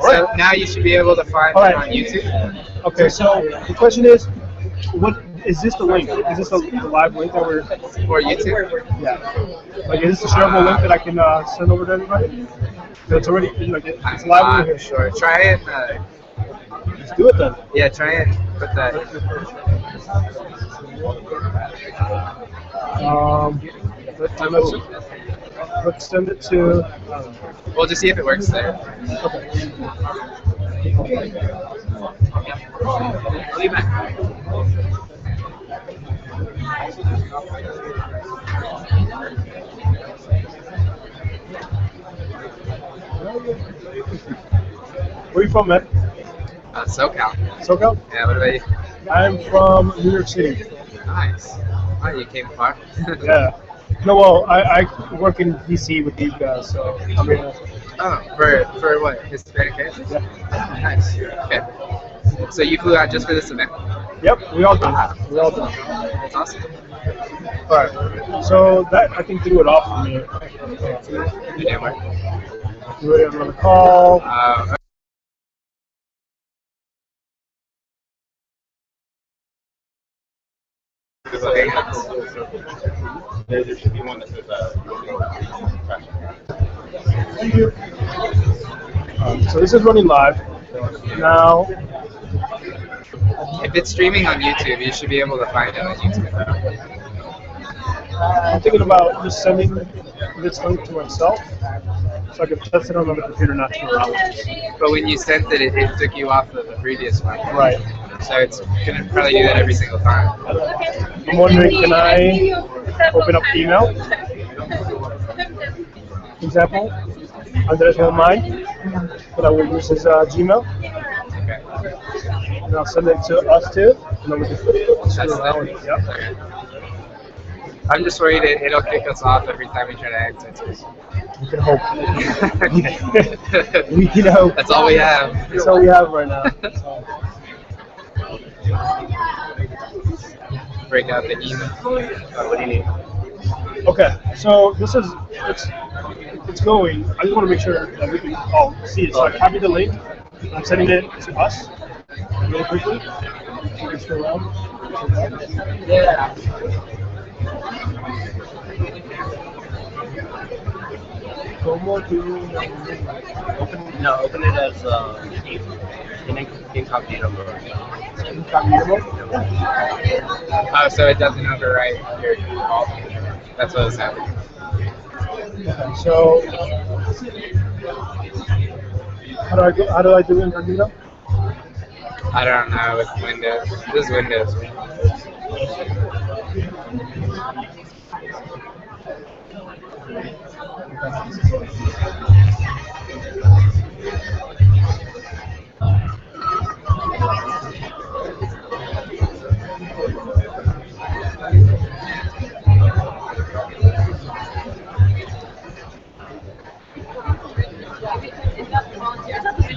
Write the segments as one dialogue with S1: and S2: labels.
S1: So now you should be able to find it on YouTube.
S2: Okay, so the question is, what is this the link? Is this the live link that we're?
S1: Or YouTube?
S2: Yeah. Like, is this a shareable link that I can send over to everybody? It's already like it's
S1: I'm
S2: live
S1: not
S2: over here.
S1: sure. Try and
S2: Let's do it then.
S1: yeah, try and put that.
S2: Let's send it to.
S1: We'll just see if it works there.
S2: Okay.
S1: I'll be back.
S2: Where are you from, man?
S1: SoCal.
S2: SoCal?
S1: Yeah, what about you?
S2: I'm from New York City.
S1: Nice. Oh, you came far.
S2: Yeah. No, well, I work in DC with these guys, so I'm here.
S1: Oh, for what? Hispanic kids?
S2: Yeah.
S1: Nice. Okay. So you flew out just for this event?
S2: Yep, we all done. We all done.
S1: That's awesome.
S2: All right. So that I think threw it off for me.
S1: You damn right.
S2: You ready to run a call?
S3: There should be one that says
S2: Thank you. So this is running live. Now,
S1: if it's streaming on YouTube, you should be able to find it on YouTube.
S2: I'm thinking about just sending this link to myself so I can test it on the computer, not 2 hours.
S1: But when you sent it, it took you off of the previous one.
S2: Right.
S1: So it's going to probably do that every single time.
S2: I'm wondering, can I open up email? Example, Andres won't mind, but I will use his Gmail.
S1: Okay.
S2: And I'll send it to us too, and then we can
S1: That's
S2: around.
S1: it.
S2: Yep.
S1: Okay. I'm just worried it'll kick us off every time we try to exit it.
S2: We can hope. We can hope.
S1: That's all we have.
S2: That's all we have right now.
S1: Break out the email. What do you need?
S2: Okay, so this is it's going. I just want to make sure that we can all see it. So I copied the link. I'm sending it to us really quickly. So you can scroll around.
S1: Yeah.
S3: open it as incognito mode.
S2: Incognito.
S1: Oh, so it doesn't overwrite your call. That's what was happening.
S2: Okay, so how do I do incognito?
S1: I don't know with Windows. This is Windows.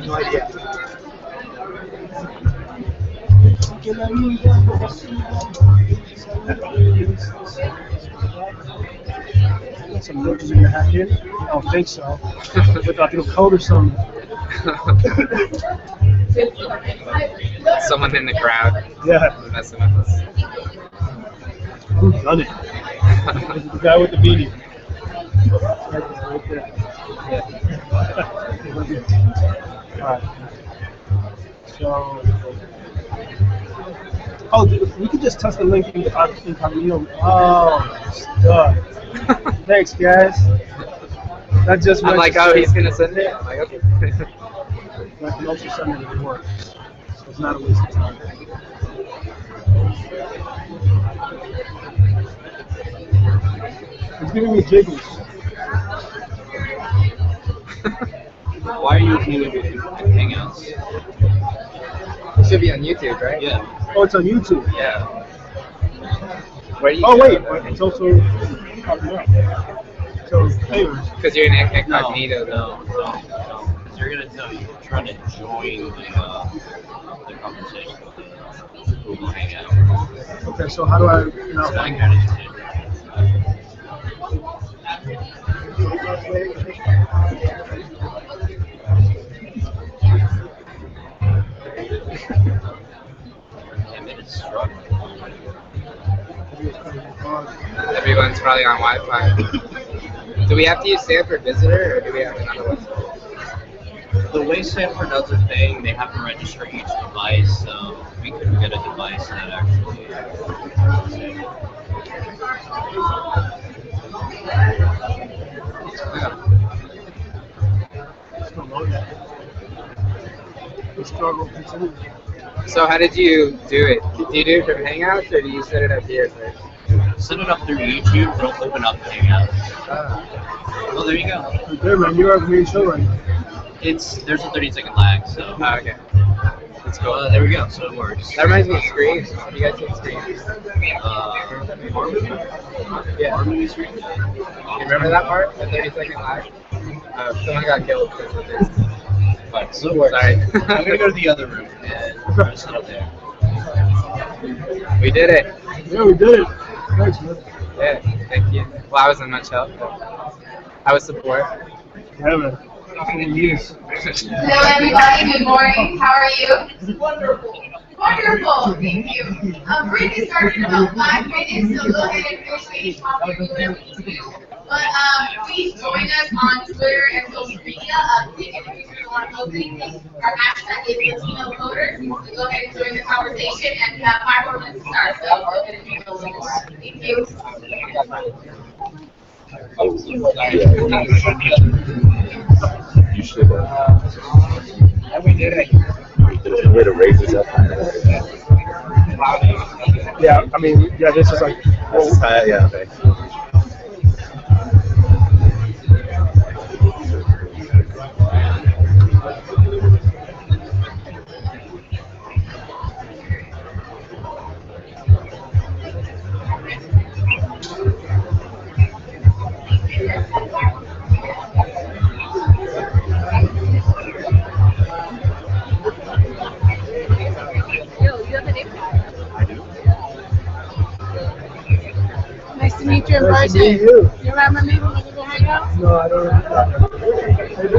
S1: No idea.
S2: Some notes in your hat here? I don't think so. With a little code or something.
S1: Someone in the crowd
S2: Yeah.
S1: was messing with us.
S2: Who's done it? The guy with the beanie. Right there. Alright. So. Oh, we could just test the link in incognito. Oh, stuff. Thanks, guys. That just
S1: I'm
S2: went
S1: like,
S2: to
S1: oh,
S2: sleep.
S1: he's gonna send it. I'm like, okay.
S2: I can also send it at work. So it's not a waste of time. It's giving me jiggles.
S3: Why are you using it with Hangouts?
S1: It should be on YouTube, right?
S3: Yeah.
S2: Oh, it's on YouTube.
S1: Yeah. Where do you
S2: Oh,
S1: go?
S2: wait. It's also. So, anyways.
S1: Because you're in incognito.
S3: No. Because they're gonna tell you trying to join the conversation with Google Hangout.
S2: Okay, so how do I now
S3: So I
S2: find
S3: kind
S2: it?
S3: of did.
S1: Everyone's probably on Wi-Fi. Do we have to use Stanford Visitor, or do we have another one?
S3: The way Stanford does their thing, they have to register each device, so we couldn't get a device that actually.
S2: The struggle continues.
S1: So how did you do it? Do you do it from Hangouts, or do you set it up here first?
S3: Set it up through YouTube, don't open up Hangouts. Oh, there you go.
S2: Right there, man. You are the main show right now.
S3: There's a 30-second lag, so.
S1: Oh, okay. That's cool.
S3: There we go, so it works.
S1: That reminds me of Scream. You guys seen Scream?
S3: Horror movie?
S1: Yeah.
S3: Horror movie Scream?
S1: You remember that part? The 30-second lag? Someone got killed because of this.
S3: But so it works.
S1: Sorry.
S3: I'm gonna go to the other room and try to sit up there.
S1: We did it.
S2: Yeah, we did it. Thanks, man.
S1: Yeah, thank you. Well, I wasn't much help, but I was support.
S2: Yeah, man. That's what we need.
S4: Hello, everybody. Good morning. How are you? Wonderful. Wonderful. Thank you. We're going to get started in about 5 minutes, so go ahead and finish each topic and do whatever you need to do. But please join us on Twitter and social media. Take it if you want to post anything. Our hashtag is Latino Voters. So go ahead and join the conversation, and we have 5 more minutes to start. So go ahead and do those things. Thank you.
S5: You should
S1: And we did it.
S5: There's no way to raise this up.
S2: Yeah, I mean, yeah, this is like.
S5: Yeah, okay.
S6: Nice to meet you in
S2: Nice to
S6: person.
S2: meet you.
S6: You remember me when we were hanging out?
S2: No, I don't remember.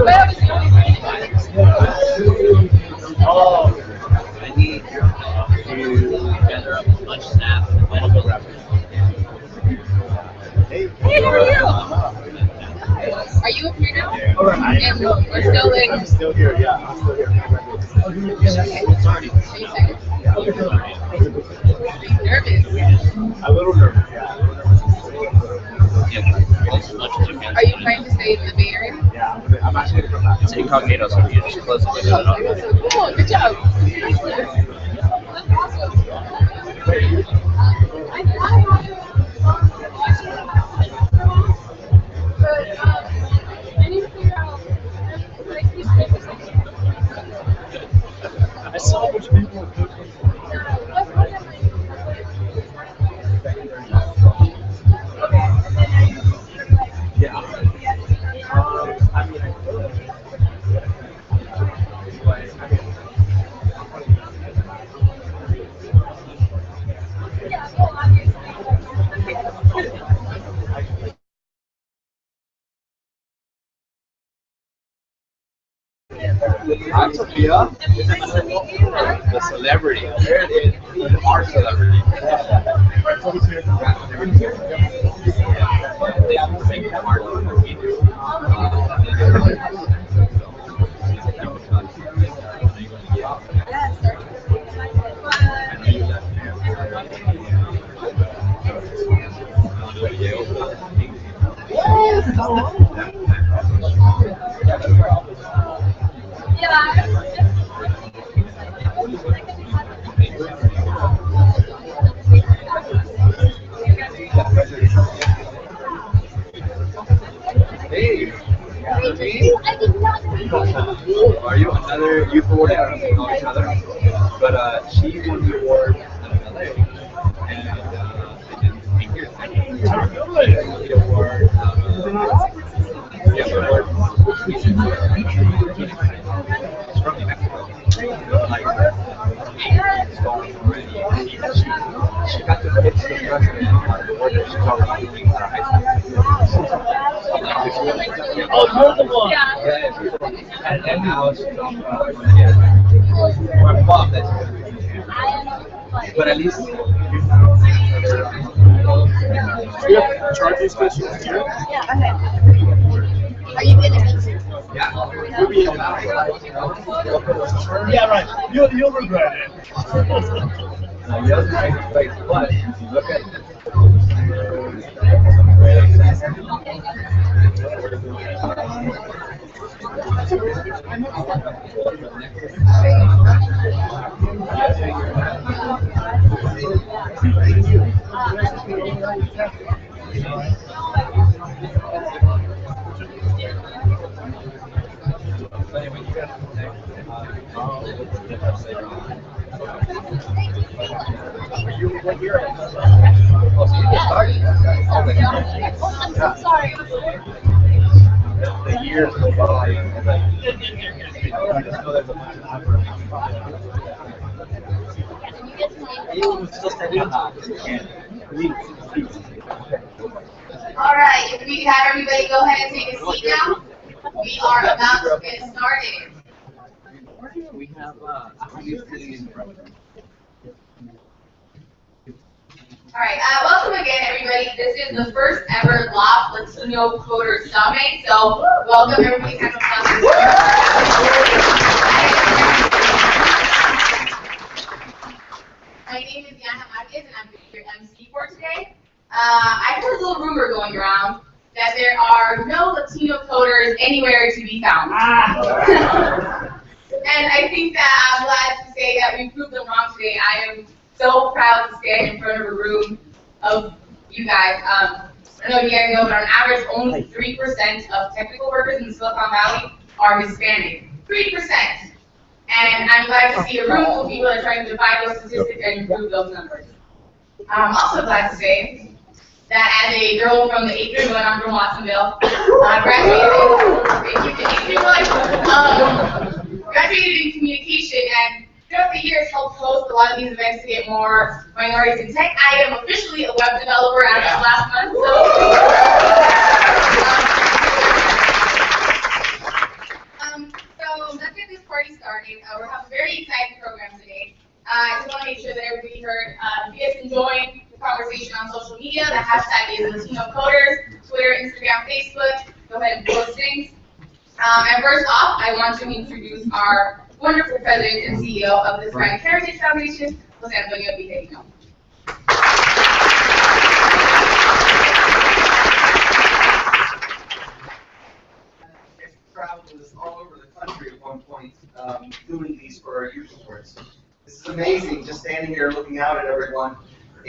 S6: Well, it was the only person.
S3: Oh, I need to gather up as much staff as possible.
S6: Hey, how are you? Are you up here now? And we're still in.
S5: I'm still here, yeah. I'm still here.
S3: It's already.
S6: Are you excited? Nervous?
S5: A little nervous, yeah.
S3: Yeah, as much as you can.
S6: Are you trying to stay in the Bay Area?
S5: Yeah, I'm actually going to come back.
S3: It's incognito, so you just close the window.
S6: Oh, cool. Good job.
S2: I saw a bunch of people.
S5: Hi, Sophia. The celebrity. There it is. Our celebrity. Hey. Are you another youth award? I don't know each other, but she won the award in LA, and I didn't think here. The award. Yeah, the award. It's from New Mexico. Like, it's going already. She got to pitch the president on the award that she's already doing at our high school. And now she's I'm bummed that she's but at least
S2: We have charging stations here.
S6: Yeah, okay. Are you Vietnamese?
S2: We'll be yeah, right. You'll regret it.
S5: He doesn't make mistakes, but if you look at
S6: I'm so sorry.
S5: the years go by, and I just know there's a bunch of
S4: All right, if we have everybody go ahead and take a seat now. We are about to get started.
S3: We have sitting in front.
S4: All right, welcome again, everybody. This is the first ever LOFT Latino Coder Summit. So, welcome everybody. Kind of My name is Yana Marquez, and I'm your MC for today. I heard a little rumor going around that there are no Latino coders anywhere to be found. And I think that I'm glad to say that we proved them wrong today. I am so proud to stand in front of a room of you guys. I don't know if you guys know, but on average, only 3% of technical workers in the Silicon Valley are Hispanic. 3%. And I'm glad to see a room full of people that are trying to defy those statistics and improve those numbers. I'm also glad to say that as a girl from the 8th grade, when I'm from Watsonville, graduated in communication, and throughout the years helped host a lot of these events to get more minorities in tech. I am officially a web developer as of last month, so let's get this party started. We're having a very exciting program today. I just want to make sure that everybody heard. If you guys can join the conversation on social media, the hashtag is Latino Coders, Twitter, Instagram, Facebook. Go ahead and post things. And first off, I want to introduce our wonderful president and CEO of the Hispanic Heritage Foundation, Jose Antonio Vizcaino.
S7: Traveled all over the country at one point doing these for our youth awards. This is amazing, just standing here looking out at everyone.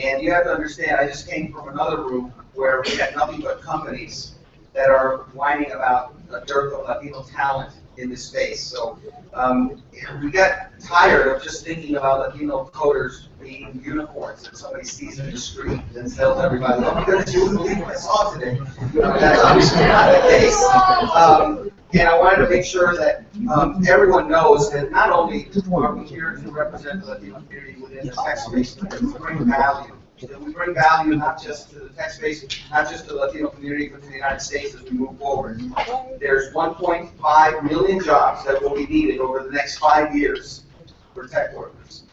S7: And you have to understand, I just came from another room where we had nothing but companies that are whining about a dearth of Latino talent in this space. So we got tired of just thinking about Latino coders being unicorns that somebody sees in the street and tells everybody, oh my goodness, you wouldn't believe what I saw today. That's obviously not the case. And I wanted to make sure that everyone knows that not only are we here to represent the Latino community within the tech space, but that we bring value. That we bring value not just to the tech space, not just to the Latino community, but to the United States as we move forward. There's 1.5 million jobs that will be needed over the next 5 years for tech workers.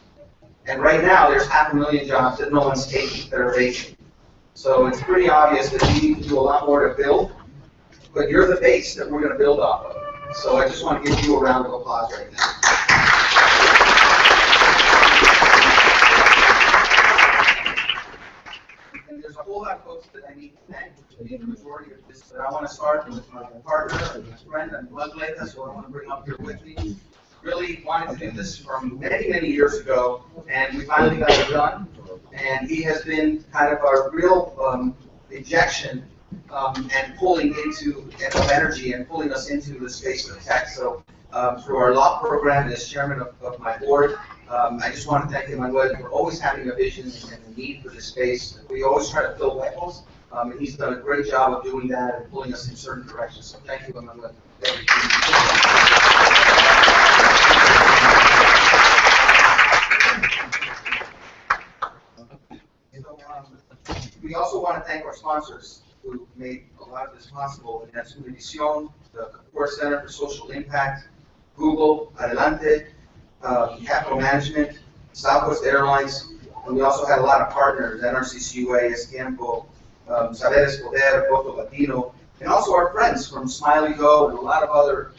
S7: And right now, there's 500,000 jobs that no one's taking that are vacant. So it's pretty obvious that we need to do a lot more to build, but you're the base that we're going to build off of. So I just want to give you a round of applause right now. There's a whole lot of folks that I need to thank, the majority of this, but I want to start with my partner and my friend and blood Letha, so I want to bring up here with me. Really wanted to do this from many, many years ago, and we finally got it done. And he has been kind of a real injection and pulling into energy and pulling us into the space of tech. So through our LOFT program as chairman of my board, I just want to thank him for always having a vision and a need for this space. We always try to fill white holes, and he's done a great job of doing that and pulling us in certain directions. So thank you, Emmanuel. We also want to thank our sponsors who made a lot of this possible, and that's Univision, the Core Center for Social Impact, Google, Adelante, Capital Management, Southwest Airlines, and we also had a lot of partners, NRCCUA, Escampo, Saberes Poder, Voto Latino, and also our friends from Smiley Go and a lot of other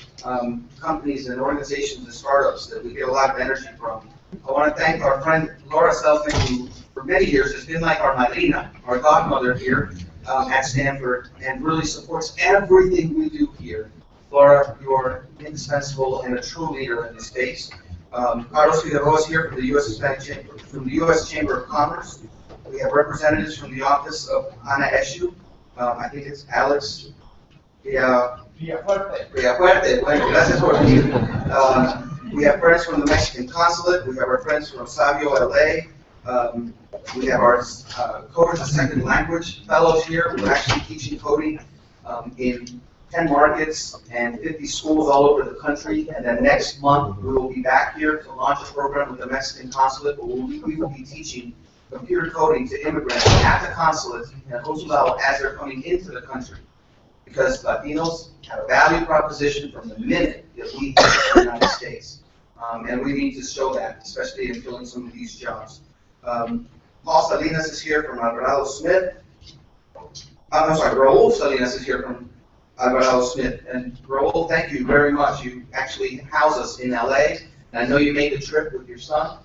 S7: companies and organizations and startups that we get a lot of energy from. I want to thank our friend Laura Selfin, who for many years has been like our madrina, our godmother here at Stanford, and really supports everything we do here. Laura, you're indispensable and a true leader in this space. Carlos Figueroa is here from the U.S. Hispanic Chamber, from the U.S. Chamber of Commerce. We have representatives from the office of Ana Eshu. I think it's Alex Villafuerte. Bueno, gracias por venir. We have friends from the Mexican consulate. We have our friends from Savio LA. We have our Coders as Second Language fellows here who are actually teaching coding in 10 markets and 50 schools all over the country. And then next month we will be back here to launch a program with the Mexican consulate where we will be teaching computer coding to immigrants at the consulate and consulado as they're coming into the country. Because Latinos have a value proposition from the minute that we enter the United States. And we need to show that, especially in filling some of these jobs. Paul Salinas is here from Alvarado Smith. I'm sorry, Raul Salinas is here from Alvarado Smith. And Raul, thank you very much. You actually house us in LA. And I know you made the trip with your son.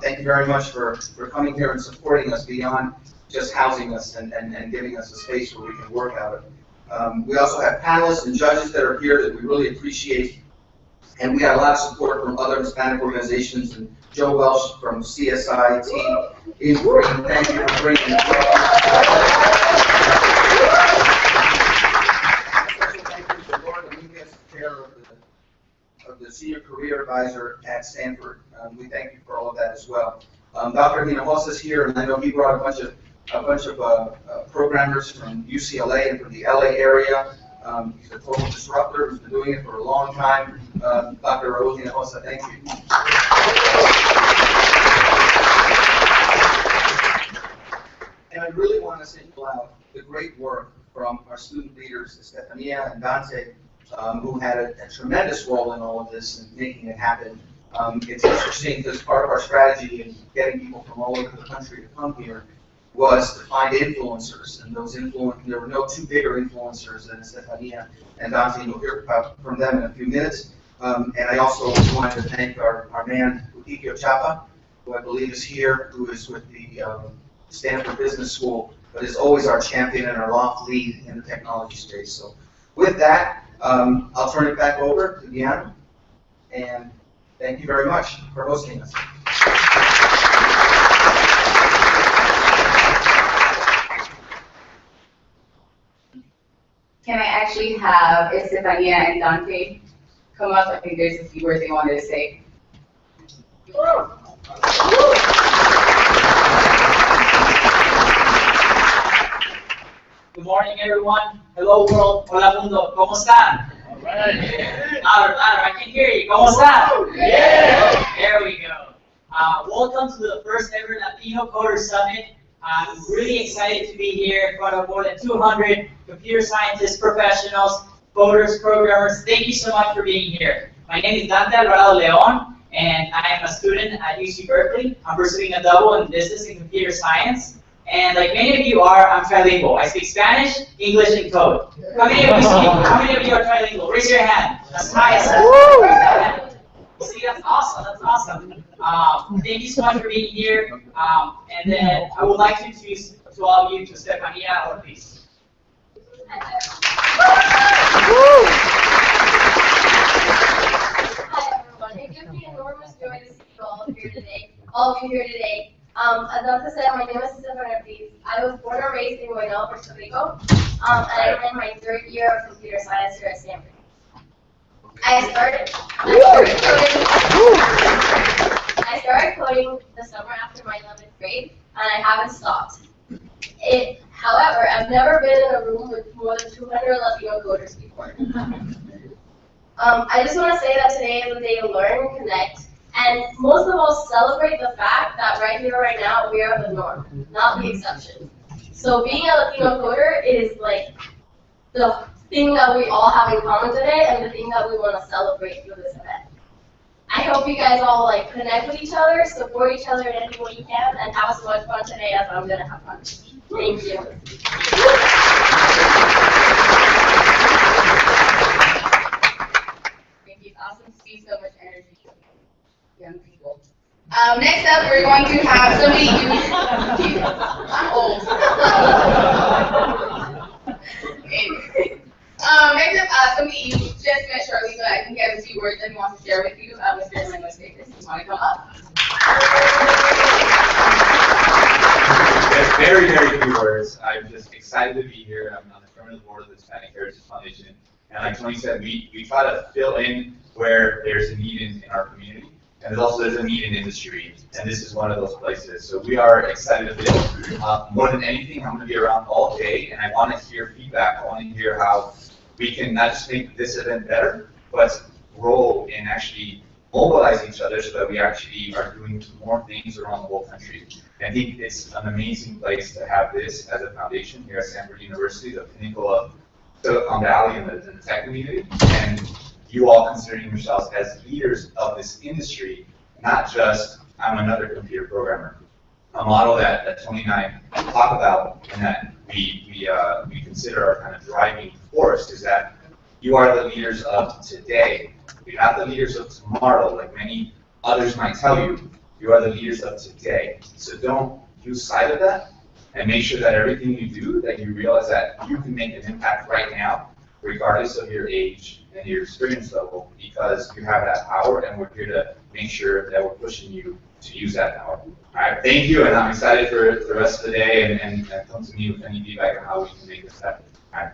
S7: Thank you very much for coming here and supporting us beyond just housing us and giving us a space where we can work out of. We also have panelists and judges that are here that we really appreciate. And we got a lot of support from other Hispanic organizations, and Joe Welsh from CSI team in Green. Thank you for bringing it. Thank you to Laura Dominguez, chair of the Senior Career Advisor at Stanford. We thank you for all of that as well. Dr. Hinojosa is here, and I know he brought a bunch of programmers from UCLA and from the LA area. He's a total disruptor who's been doing it for a long time. Dr. Raul Hinojosa, thank you. And I really want to single out the great work from our student leaders, Estefania and Dante, who had a tremendous role in all of this and making it happen. It's interesting because part of our strategy in getting people from all over the country to come here was to find influencers, and those there were no two bigger influencers than Estefania and Dante. You'll hear from them in a few minutes. And I also wanted to thank our man, Utikio Chapa, who I believe is here, who is with the Stanford Business School, but is always our champion and our LOFT lead in the technology space. So with that, I'll turn it back over to Deanna, and thank you very much for hosting us.
S6: Can I actually have Estefania and Dante come up? I think there's a few words they wanted to say.
S8: Good morning, everyone. Hello, world. Hola, mundo. ¿Cómo están? I can hear you. ¿Cómo están? Yeah. There we go. Welcome to the first ever Latino Coder Summit. I'm really excited to be here in front of more than 200 computer scientists, professionals, coders, programmers. Thank you so much for being here. My name is Dante Alvarado Leon, and I am a student at UC Berkeley. I'm pursuing a double in business and computer science. And like many of you are, I'm trilingual. I speak Spanish, English, and code. How many of you are trilingual? Raise your hand. That's high. See, that's awesome. That's awesome. Thank you so much for being here. And then I would like to introduce to all of you to Estefania Ortiz.
S4: Hi everyone. It gives me enormous joy to see you all here today. All of you here today. As Dante said, my name is Estefania Ortiz. I was born and raised in Guaynabo, Puerto Rico, and I'm in my third year of computer science here at Stanford. I started coding the summer after my 11th grade, and I haven't stopped. However, I've never been in a room with more than 200 Latino coders before. I just want to say that today is a day to learn and connect, and most of all, celebrate the fact that right here, right now, we are the norm, not the exception. So being a Latino coder is like the thing that we all have in common today, and the thing that we want to celebrate through this event. I hope you guys all connect with each other, support each other in any way you can, and have as much fun today as I'm gonna have fun.
S6: Thank you. Thank you. It's awesome to see so much energy, young people. Next up, we're going to have somebody I'm old. Next up, somebody you just met shortly, but I think he has a few words that he wants to share with you. Mr. Linguist, you want to come up?
S5: Very, very few words. I'm just excited to be here. I'm on the permanent board of the Hispanic Heritage Foundation. And like Tony said, we try to fill in where there's a need in our community. And there's a need in industry. And this is one of those places. So we are excited to build. More than anything, I'm going to be around all day. And I want to hear feedback. I want to hear how we can not just make this event better, but grow and actually mobilize each other so that we actually are doing more things around the whole country. I think it's an amazing place to have this as a foundation here at Stanford University, the pinnacle of Silicon Valley and the tech community, and you all considering yourselves as leaders of this industry, not just, I'm another computer programmer. A model that Tony and I talk about and that we consider our kind of driving force is that you are the leaders of today. You're not the leaders of tomorrow, like many others might tell you. You are the leaders of today. So don't lose sight of that, and make sure that everything you do, that you realize that you can make an impact right now, regardless of your age and your experience level, because you have that power, and we're here to make sure that we're pushing you to use that power. All right, thank you, and I'm excited for the rest of the day, and come to me with any feedback on how we can make this happen. All right.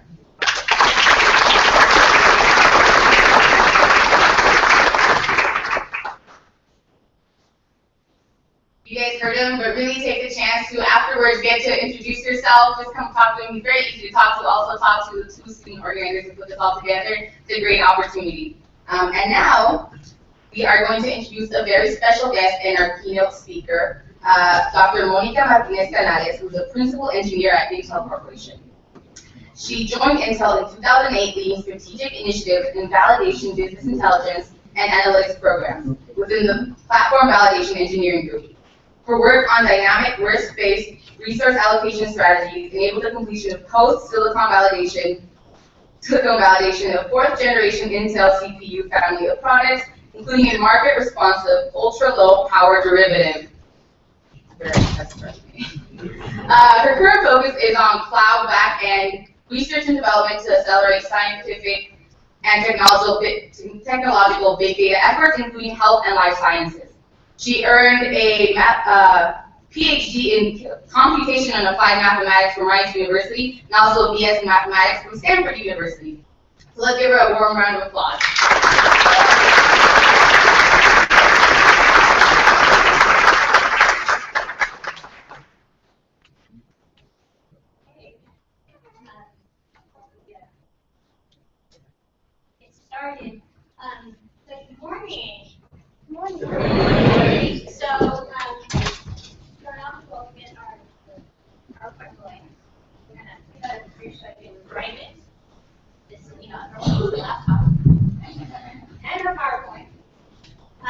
S6: You guys heard him, but really take the chance to afterwards get to introduce yourself. Just come talk to him. He's very easy to talk to. Also talk to the two student organizers who put this all together. It's a great opportunity. And now we are going to introduce a very special guest and our keynote speaker, Dr. Monica Martinez Canales, who's a principal engineer at Intel Corporation. She joined Intel in 2008, leading strategic initiatives in validation, business intelligence, and analytics programs within the platform validation engineering group. Her work on dynamic risk-based resource allocation strategies enabled the completion of post-silicon validation of fourth-generation Intel CPU family of products, including a market-responsive, ultra-low power derivative. Her current focus is on cloud back-end research and development to accelerate scientific and technological big data efforts, including health and life sciences. She earned a PhD in computation and applied mathematics from Rice University, and also a BS in mathematics from Stanford University. So let's give her a warm round of applause.
S9: Get started. Good morning. Good morning. So, start off, we'll get our PowerPoint. We're going to cut it through so I can write it. This is, our laptop. And our PowerPoint. I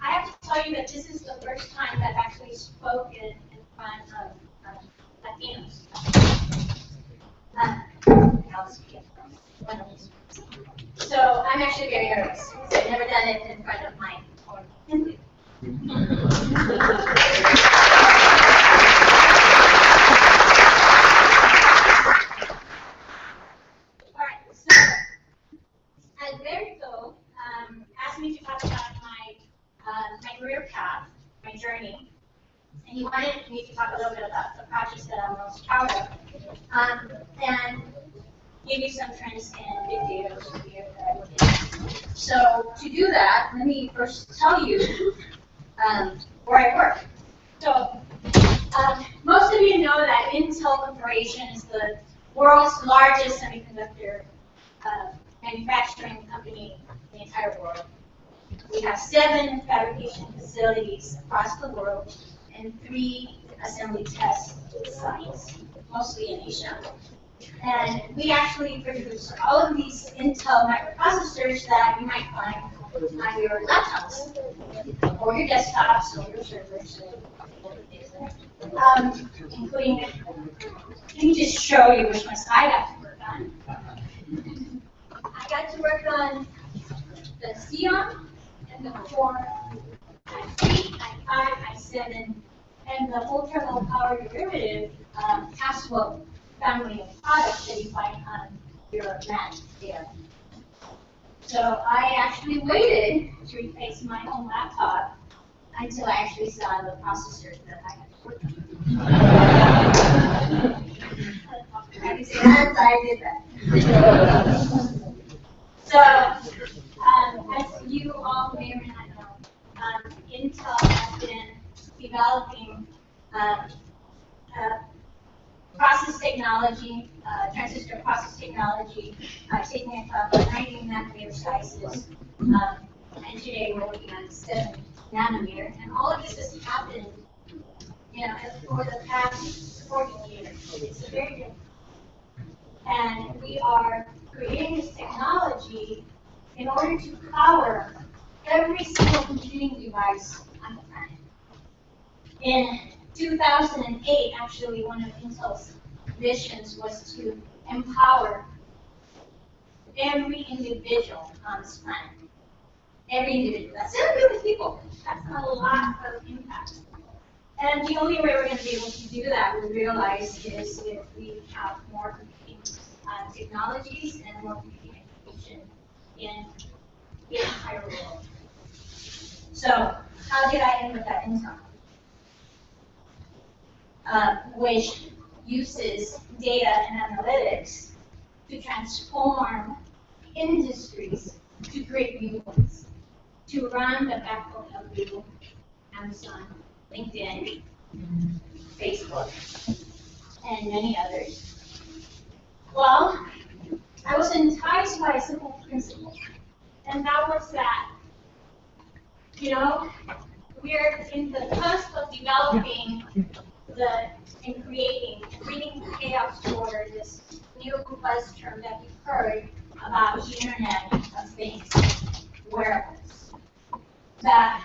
S9: have to tell you that this is the first time that I've actually spoken in front of Latinos. I'll speak from one of these. So I'm actually very nervous. So I've never done it in front of my own Hindu. Alright, so Alberto asked me to talk about my career path, my journey, and he wanted me to talk a little bit about the projects that I'm most proud of, and give you some trends in big data that I look at. So to do that, let me first tell you where I work. So most of you know that Intel Corporation is the world's largest semiconductor manufacturing company in the entire world. We have 7 fabrication facilities across the world and 3 assembly test sites, mostly in Asia. And we actually produce all of these Intel microprocessors that you might find on your laptops, or your desktops, or your servers. including, let me just show you which ones I got to work on. I got to work on the Xeon and the 4, I3, I5, I7, and the whole terminal power derivative Haswell family of products that you find on your Mac there. So I actually waited to replace my own laptop until I actually saw the processors that I had to work on. I can say that, I did that. So, as you all may or may not know, Intel has been developing process technology, transistor process technology, taking it from 90 nanometer sizes, and today we're working on 7 nanometer, and all of this has happened, over the past 40 years. It's very different. And we are creating this technology in order to power every single computing device on the planet. In 2008, actually, one of Intel's visions was to empower every individual on this planet. Every individual. That's 7 billion people. That's a lot of impact. And the only way we're going to be able to do that, we realize, is if we have more computing technologies and more computing education in the entire world. So, how did I end with that Intel? Which uses data and analytics to transform industries to create new ones, to run the backbone of Google, Amazon, LinkedIn, Facebook, and many others. Well, I was enticed by a simple principle, and that was that, we're in the cusp of developing and bringing chaos toward this new buzz term that you've heard about the Internet of Things, wearables. That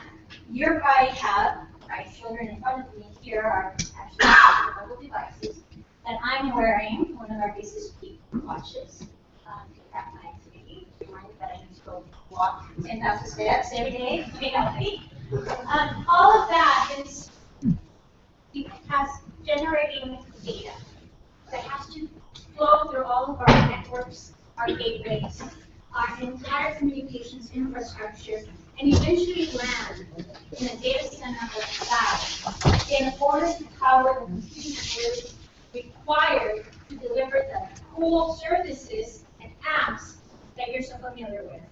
S9: you probably have, my children in front of me here are actually mobile devices that I'm wearing, one of our business watches, to track my activity, remind me that I need to go walk 10,000 steps every day to make up feet. All of that has generating data that has to flow through all of our networks, our gateways, our entire communications infrastructure, and eventually land in a data center or cloud in order to power the computing ability required to deliver the cool services and apps that you're so familiar with,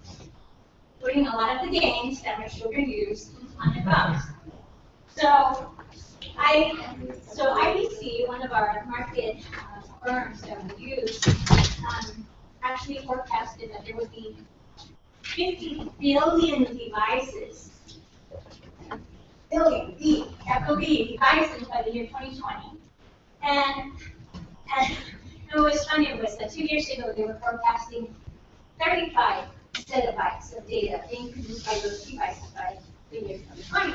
S9: including a lot of the games that my children use on their phones. So IDC, one of our market firms that we use, actually forecasted that there would be 50 billion devices, capital B, devices by the year 2020. And it was funny, it was that 2 years ago they were forecasting 35 zettabytes of data being produced by those devices by the year 2020.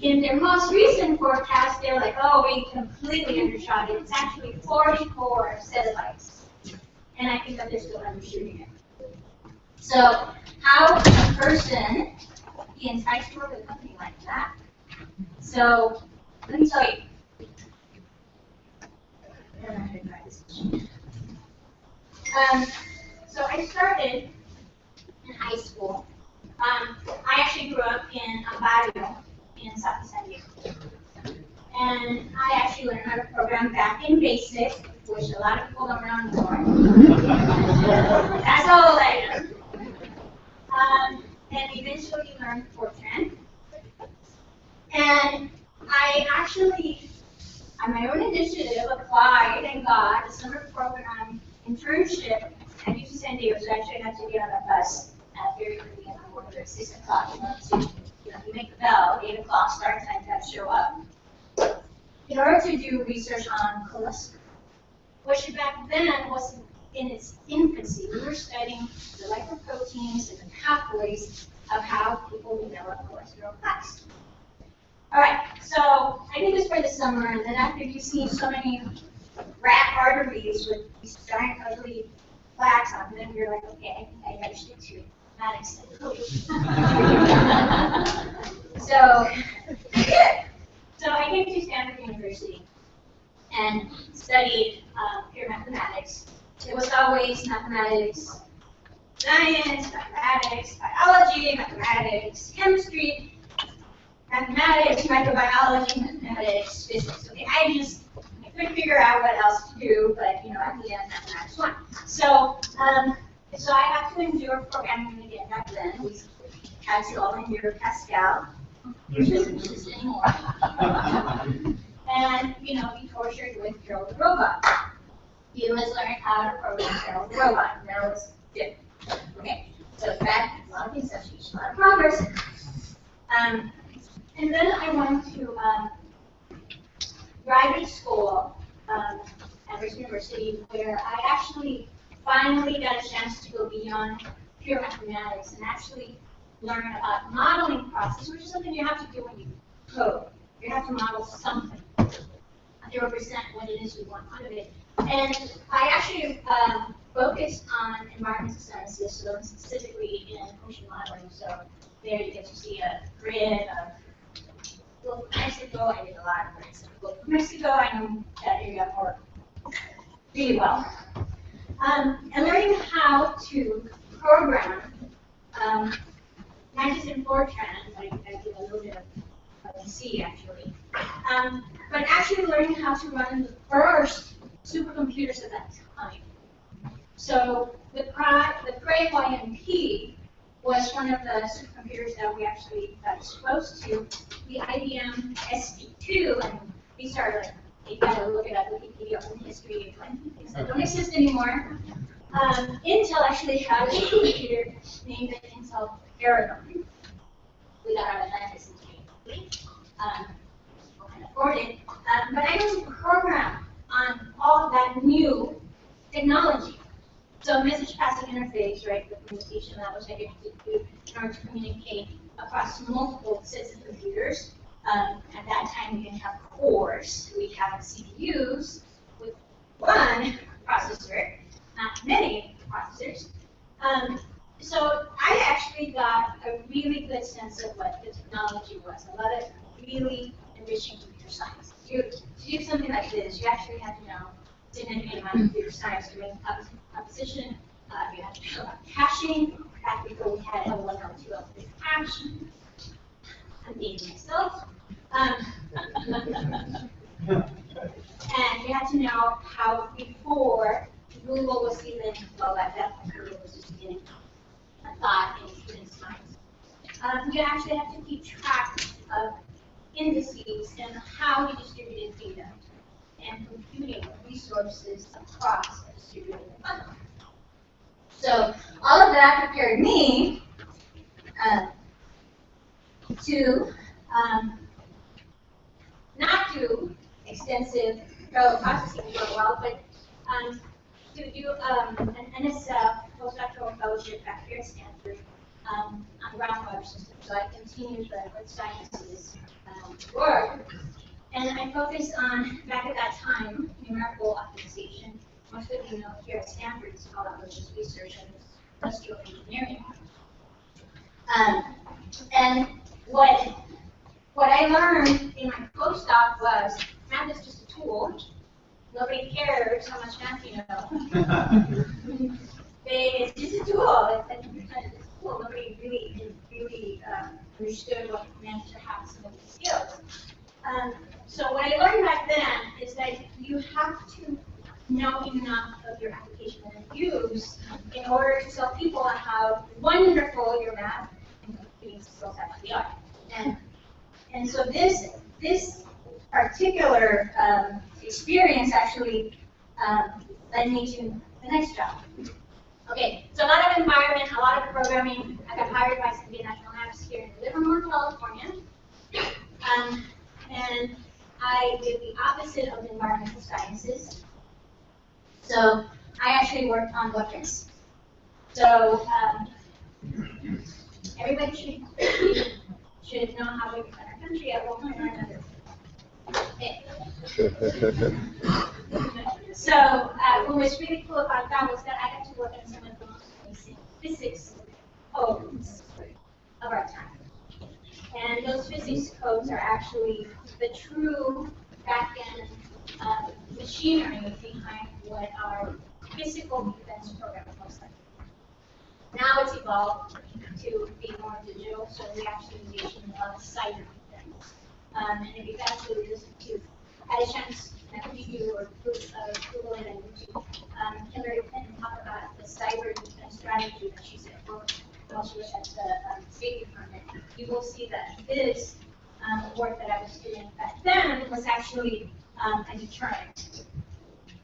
S9: In their most recent forecast, they're like, oh, we completely undershot it. It's actually 44 zettabytes. And I think that they're still undershooting it. So how can a person be enticed to work with a company like that? So let me tell you. So I started in high school. I actually grew up in a barrio in South San Diego. And I actually learned how to program back in BASIC, which a lot of people don't know anymore. That's how old I am. And eventually learned Fortran. And I actually, on my own initiative, applied and got a summer program internship at UC San Diego. So actually I got to get on a bus very early in the morning at 6 o'clock. You make the bell, 8 o'clock start time, you got to show up. In order to do research on cholesterol, which back then was in its infancy. We were studying the lipoproteins and the pathways of how people develop cholesterol plaques. All right, So I did this for the summer, and then after you see so many rat arteries with these giant ugly plaques on them, you're like, okay, I think I gotta stick to mathematics. So so I came to Stanford University and studied pure mathematics. It was always mathematics, science, mathematics, biology, mathematics, chemistry, mathematics, microbiology, mathematics, physics. Okay, I couldn't figure out what else to do, but you know, at the end, mathematics won. So, so I had to endure programming again back then. We had to all endure Pascal, which doesn't exist anymore. And you know, be tortured with Carol the Robot. You must learn how to program Carol the Robot. And that was different. Okay, so that a lot of things have changed, a lot of progress. And then I went to graduate school at Rice University, where I actually finally got a chance to go beyond pure mathematics and actually learn about modeling process, which is something you have to do when you code. You have to model something to represent what it is we want out of it. And I actually focused on environmental sciences, so specifically in ocean modeling. So there you get to see a grid of Gulf of Mexico. I did a lot of grids of Gulf of Mexico. I know that area more really well. And learning how to program, not just in Fortran, I did a little bit of C actually, but actually learning how to run the first supercomputers at that time. So the Cray YMP was one of the supercomputers that we actually got exposed to. The IBM SP2, and these are like, you gotta look it up, Wikipedia, open history, things that don't exist anymore. Intel actually had a supercomputer named the Intel Paragon. We got our Atlantis in 1988. Couldn't afford it. But I had to program on all of that new technology. So message passing interface, right, the communication that was able to do in order to communicate across multiple sets of computers. At that time, we didn't have cores. We had CPUs with one processor, not many processors. So I actually got a really good sense of what the technology was. A lot of really enriching computer science. To do something like this, you actually have to know a significant amount of computer science to make composition. You have to know about caching. Back before we had L1, L2, L3 cache. I'm dating myself. And you have to know how before Google was even, well, at that point, Google was just getting a thought in students' minds. You actually have to keep track of indices and how you distributed data and computing resources across a distributed environment. So all of that prepared me to not do extensive parallel processing for a while, but to do an NSF postdoctoral fellowship back here at Stanford on groundwater systems. So I continued the earth sciences work, and I focused on, back at that time, numerical optimization. Most of you know here at Stanford, it's called outreach research and industrial engineering. And what I learned in my postdoc was math is just a tool. Nobody cares how much math you know. It's just a tool. It's a tool. Nobody really understood what it meant to have some of these skills. So what I learned back then is that you have to know enough of your application and use in order to tell people how wonderful your math and computing skills actually are. And so this particular experience actually led me to the next job. Okay, so a lot of environment, a lot of programming. I got hired by San Diego National Labs here in Livermore, California. And I did the opposite of environmental sciences. So I actually worked on weapons. So everybody should know how we defend our country at one point or another. So what was really cool about that was that I got to work on some of the most basic physics codes of our time. And those physics codes are actually the true back-end machinery behind what our physical defense program looks like. Now it's evolved to be more digital, so we actually engage in a lot of cyber defense. And if you've actually listened to, had a chance, I think you or Google it and YouTube, Hillary Clinton talk about the cyber defense strategy that she set forth while she was at the State Department. You will see that this work that I was doing back then was actually a deterrent.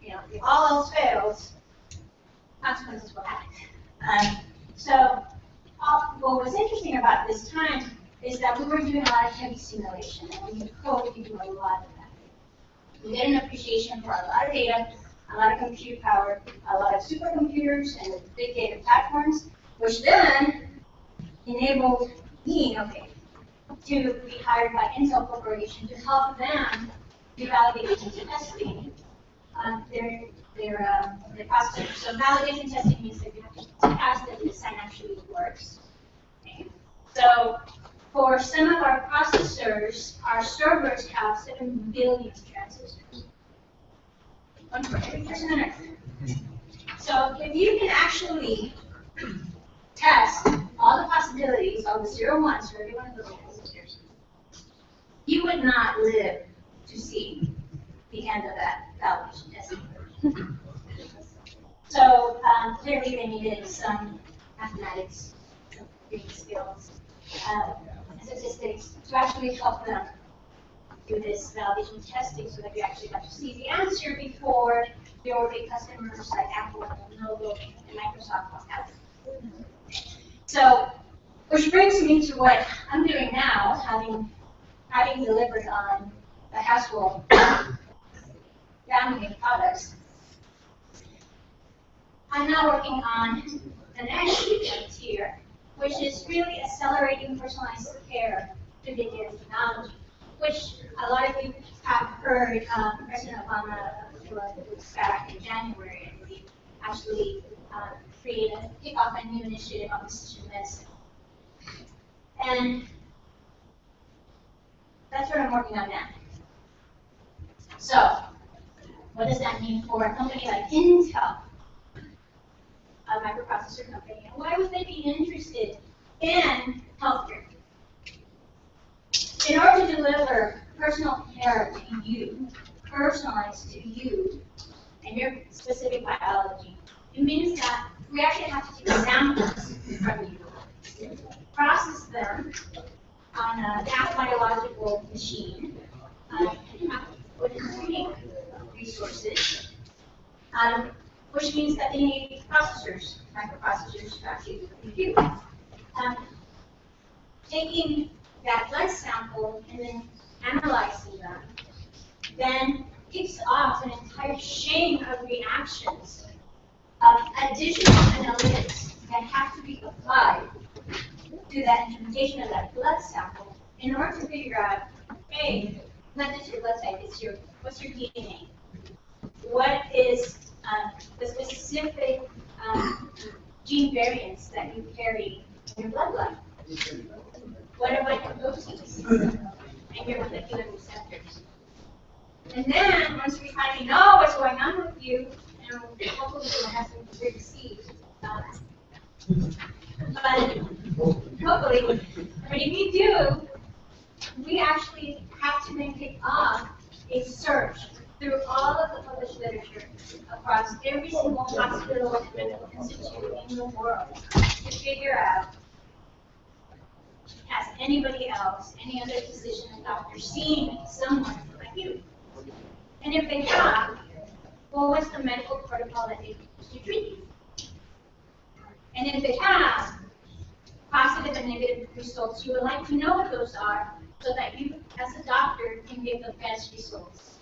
S9: You know, if all else fails, consequences will happen. So what was interesting about this time is that we were doing a lot of heavy simulation, and when you code, you do a lot of that. We get an appreciation for a lot of data, a lot of compute power, a lot of supercomputers and big data platforms, which then enabled me, to be hired by Intel Corporation to help them do validation and testing their processors. So validation testing means that you have to test that the design actually works. Okay. So for some of our processors, our servers have 7 billion transistors. One for every person on Earth. So if you can actually test all the possibilities, all the 0 1s for every one of those transistors, you would not live to see the end of that validation testing. So clearly they needed some mathematics, some reading skills, statistics to actually help them do this validation testing so that you actually got to see the answer before your big customers like Apple and Lenovo and Microsoft will have it. So, which brings me to what I'm doing now, having delivered on the Haswell family of products. I'm now working on the next frontier, which is really accelerating personalized care through big data technology, which a lot of you have heard President Obama back in January, I believe, actually kick off a new initiative on precision medicine. And that's what I'm working on now. So, what does that mean for a company like Intel, a microprocessor company? And why would they be interested in healthcare? In order to deliver personal care to you, personalized to you, and your specific biology, it means that we actually have to take samples from you, process them on a biological machine, with computing resources, which means that they need processors, microprocessors to actually compute. Taking that blood sample and then analyzing them, then kicks off an entire chain of reactions of additional analytics that have to be applied to that interpretation of that blood sample in order to figure out, hey, not just your blood type, what's your DNA? What is the specific gene variants that you carry in your bloodline? What are proteins and your molecular receptors? And then, once we finally know what's going on with you, and hopefully we'll have some good seeds, but hopefully, but if you do, we actually have to then kick off a search through all of the published literature across every single hospital and medical institute in the world to figure out, has anybody else, any other physician and doctor seen someone like you? And if they have, well, what's the medical protocol that they use to treat you? And if they have positive and negative results, you would like to know what those are so that you, as a doctor, can give the best results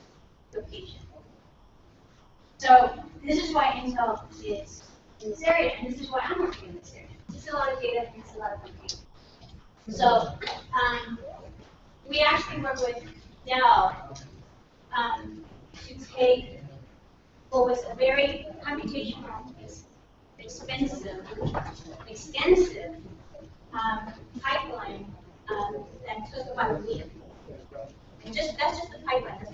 S9: to the patient. So this is why Intel is in this area, and this is why I'm working in this area. It's a lot of data, and it's a lot of computing. So we actually work with Dell to take what was a very computational, expensive, extensive pipeline that took about a week. And that's just the pipeline. That's,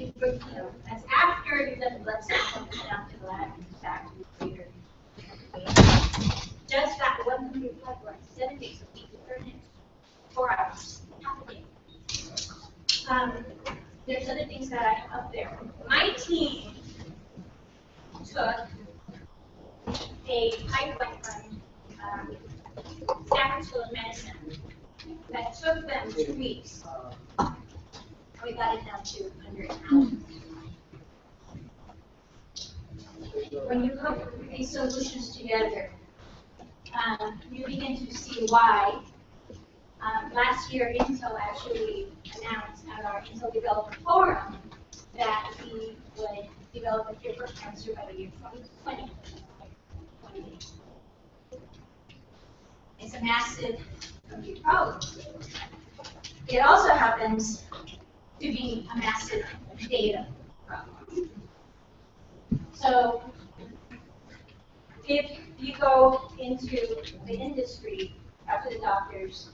S9: that's after you let the blood sample down to the lab back later. Just that one complete pipeline, 7 days a week, 30 minutes, 4 hours, half a day. There's other things that I have up there. My team took a pipeline from Stanford School of Medicine that took them 2 weeks. We got it down to 100 hours. When you put these solutions together, you begin to see why. Last year, Intel actually announced at our Intel Developer Forum that we would develop a cure for cancer by the year 2020. It's a massive compute problem. It also happens to be a massive data problem. So if you go into the industry, after the doctors,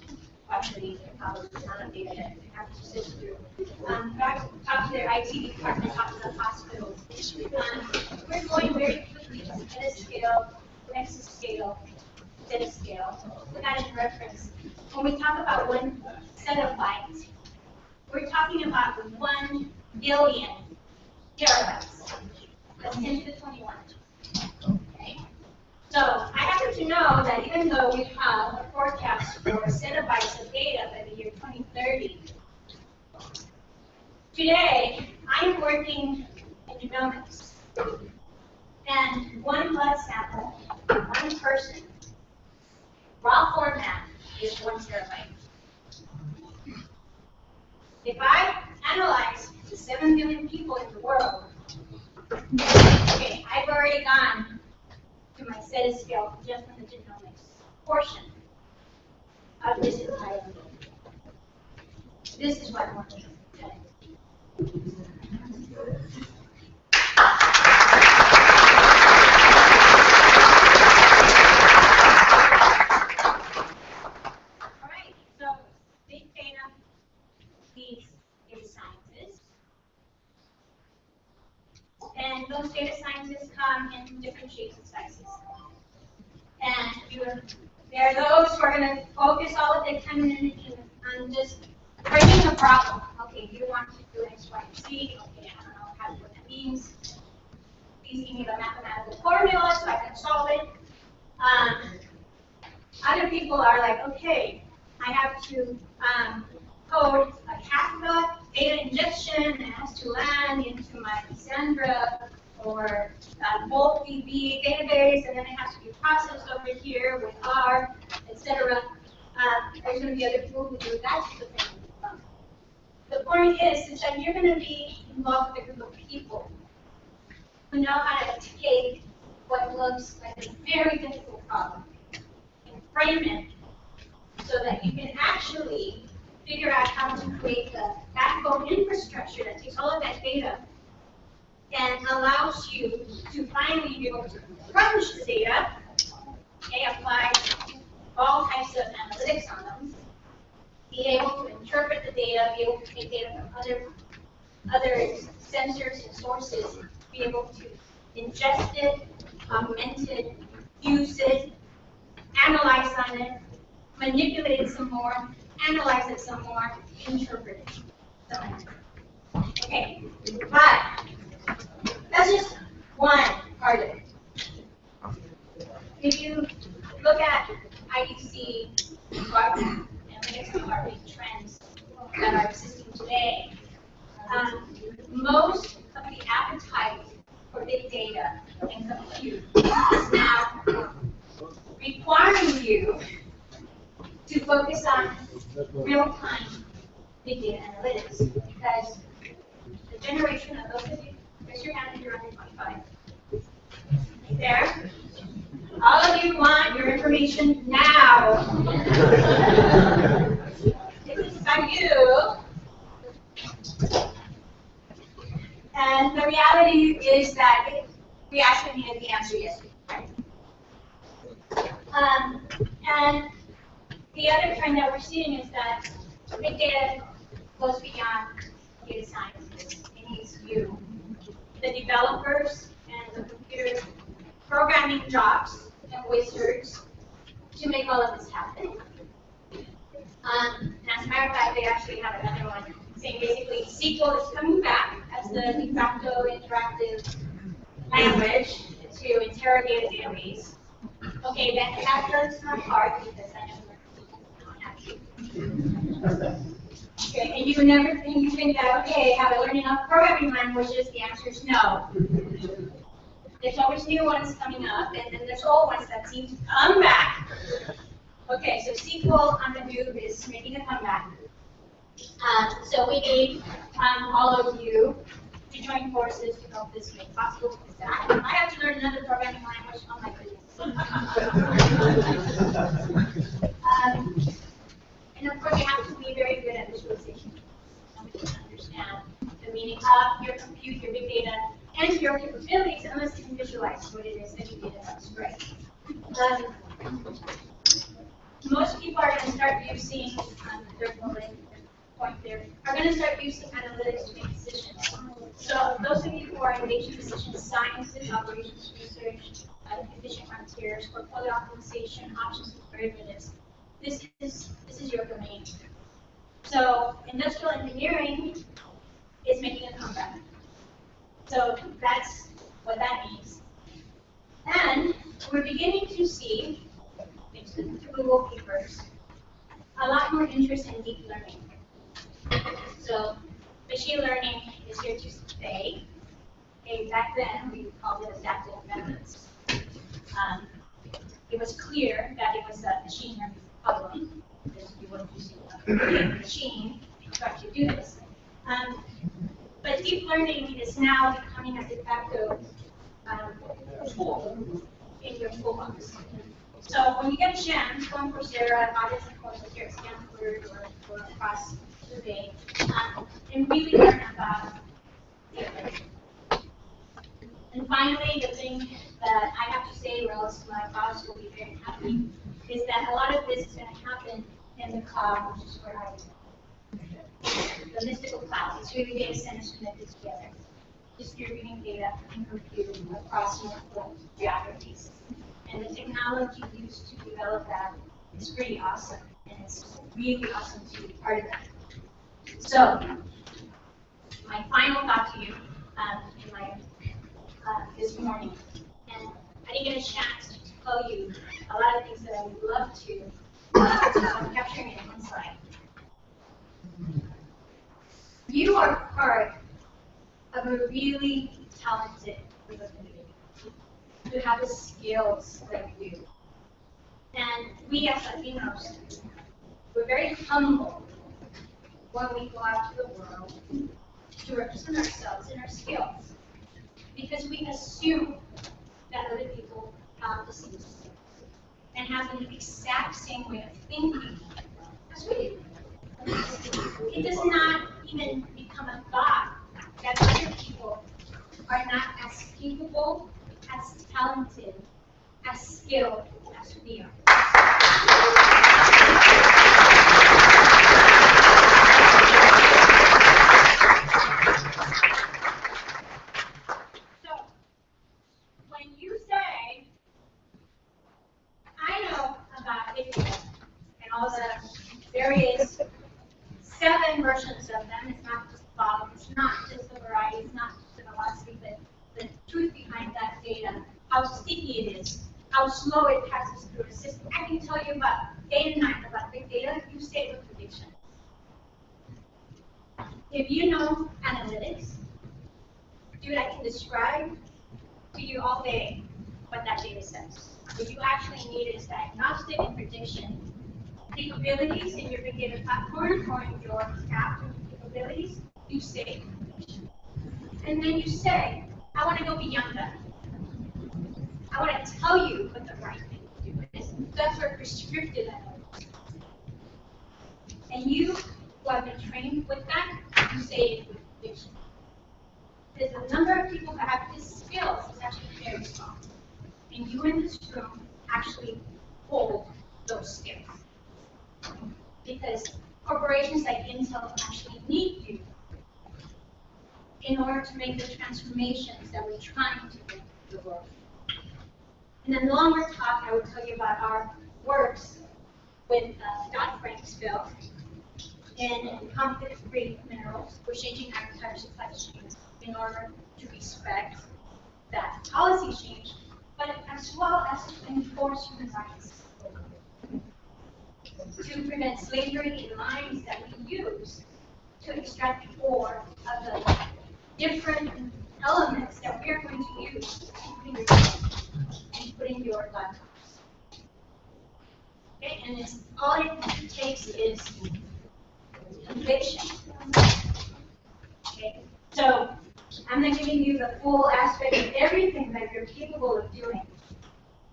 S9: after the pathologists, not data that you have to sift through, talk to their IT department, talk to the hospitals. We're going very quickly to petascale, exascale, zetascale. Put that in reference. When we talk about 1 zettabyte, we're talking about 1 billion terabytes. That's 10 to the 21. Okay. So I happen to know that even though we have a forecast for zettabytes of data by the year 2030, today I'm working in genomics. And 1 blood sample, 1 person, raw format is 1 terabyte. If I analyze the 7 billion people in the world, okay, I've already gone to my zetascale just on the genomics portion of this entire field. This is what I'm working on today. All right, so big data leads data scientists. And those data scientists come in different shapes and sizes. And there are those who are going to focus all of their time and energy on just breaking the problem. Okay, you want to do X, Y, and Z. Okay, I don't know what that means. Please give me the mathematical formula so I can solve it. Other people are like, okay, I have to code a Kafka data injection, and it has to land into my Cassandra or MoltDB database, and then it has to be processed over here with R, etc. There's going to be other people who do that sort of thing. The point is that you're going to be involved with a group of people who know how to take what looks like a very difficult problem and frame it so that you can actually figure out how to create the backbone infrastructure that takes all of that data and allows you to finally be able to crunch the data, okay, apply all types of analytics on them, be able to interpret the data, be able to take data from other sensors and sources, be able to ingest it, augment it, use it, analyze on it, manipulate it some more, analyze it some more, interpret it. Okay, but that's just one part of it. If you look at IDC analytics of our big trends that are existing today, most of the appetite for big data and compute is now requiring you to focus on real-time big data analytics, because the generation of those of you, raise your hand if you're under 25. Right there. All of you want your information now. This is about you. is that we actually needed the answer yesterday. Right? And the other trend that we're seeing is that big data goes beyond data scientists. It needs you, the developers and the computer programming jobs and wizards to make all of this happen. And as a matter of fact, they actually have another one saying basically SQL is coming back as the de facto interactive language to interrogate a database. Okay, then that does not hard because I never learned. Okay, and you think that, okay, have I learned enough programming languages? The answer is no. There's always new ones coming up, and then there's old ones that seem to come back. Okay, so SQL on the move is making a comeback. So we need all of you to join forces to help this make possible. I have to learn another programming language. Oh my goodness. And of course, you have to be very good at visualization. You understand the meaning of your compute, your big data, and your capabilities, unless you can visualize what it is that you did. That's great. Most people are going to start using, their bullet point there, are going to start using analytics to make decisions. So those of you who are engaged in decision sciences, operations research, condition frontiers, portfolio optimization, options and derivatives, this is your domain. So industrial engineering is making a comeback. So that's what that means. And we're beginning to see, thanks to Google papers, a lot more interest in deep learning. So machine learning is here to stay. Okay, back then, we called it adaptive methods. It was clear that it was a machine learning problem, because you wouldn't use a machine to actually do this. But deep learning is now becoming a de facto tool in your toolbox. So when you get a chance, go on Coursera, audience and courses here at Stanford or across the bay, and really learn about deep learning. And finally, the thing that I have to say, or else my boss will be very happy, is that a lot of this is going to happen in the cloud, which is where I am. The mystical cloud. It's really data centers connected together, distributing data and compute across multiple geographies. And the technology used to develop that is pretty awesome, and it's really awesome to be part of that. So, my final thought to you in my this morning, and I didn't get a chance to tell you a lot of things that I would love to, I'm capturing it inside. You are part of a really talented group of individuals who have the skills like you. And we as Latinos, we're very humble when we go out to the world to represent ourselves and our skills, because we assume that other people have the same skills and have the exact same way of thinking as we do. It does not even become a thought that other people are not as capable, as talented, as skilled as we are. So, when you say, I know about big data and all the various 7 versions of them, it's not just volume, it's not just the variety, it's not just the velocity, but the truth behind that data, how sticky it is, how slow it passes through a system. I can tell you about day and night about big data, you stay with prediction. If you know analytics, dude, I can describe to you all day what that data says. What you actually need is diagnostic and prediction capabilities in your big data platform or in your app capabilities, you stay with prediction. And then you say, I want to go beyond that. I want to tell you what the right thing to do is. That's where prescriptive analytics. And you who have been trained with that, you say it with prediction. Because the number of people that have these skills is actually very small. And you in this room actually hold those skills. Because corporations like Intel actually need you in order to make the transformations that we're trying to make in the world. And then the longer talk, I will tell you about our works with Dodd-Frank's bill in conflict-free minerals. We're changing agriculture supply chains in order to respect that policy change, but as well as to enforce human rights. To prevent slavery in mines that we use to extract ore of the different elements that we are going to use and put in your laptops. Okay, and it's all it takes is conviction. Okay, so I'm not giving you the full aspect of everything that you're capable of doing,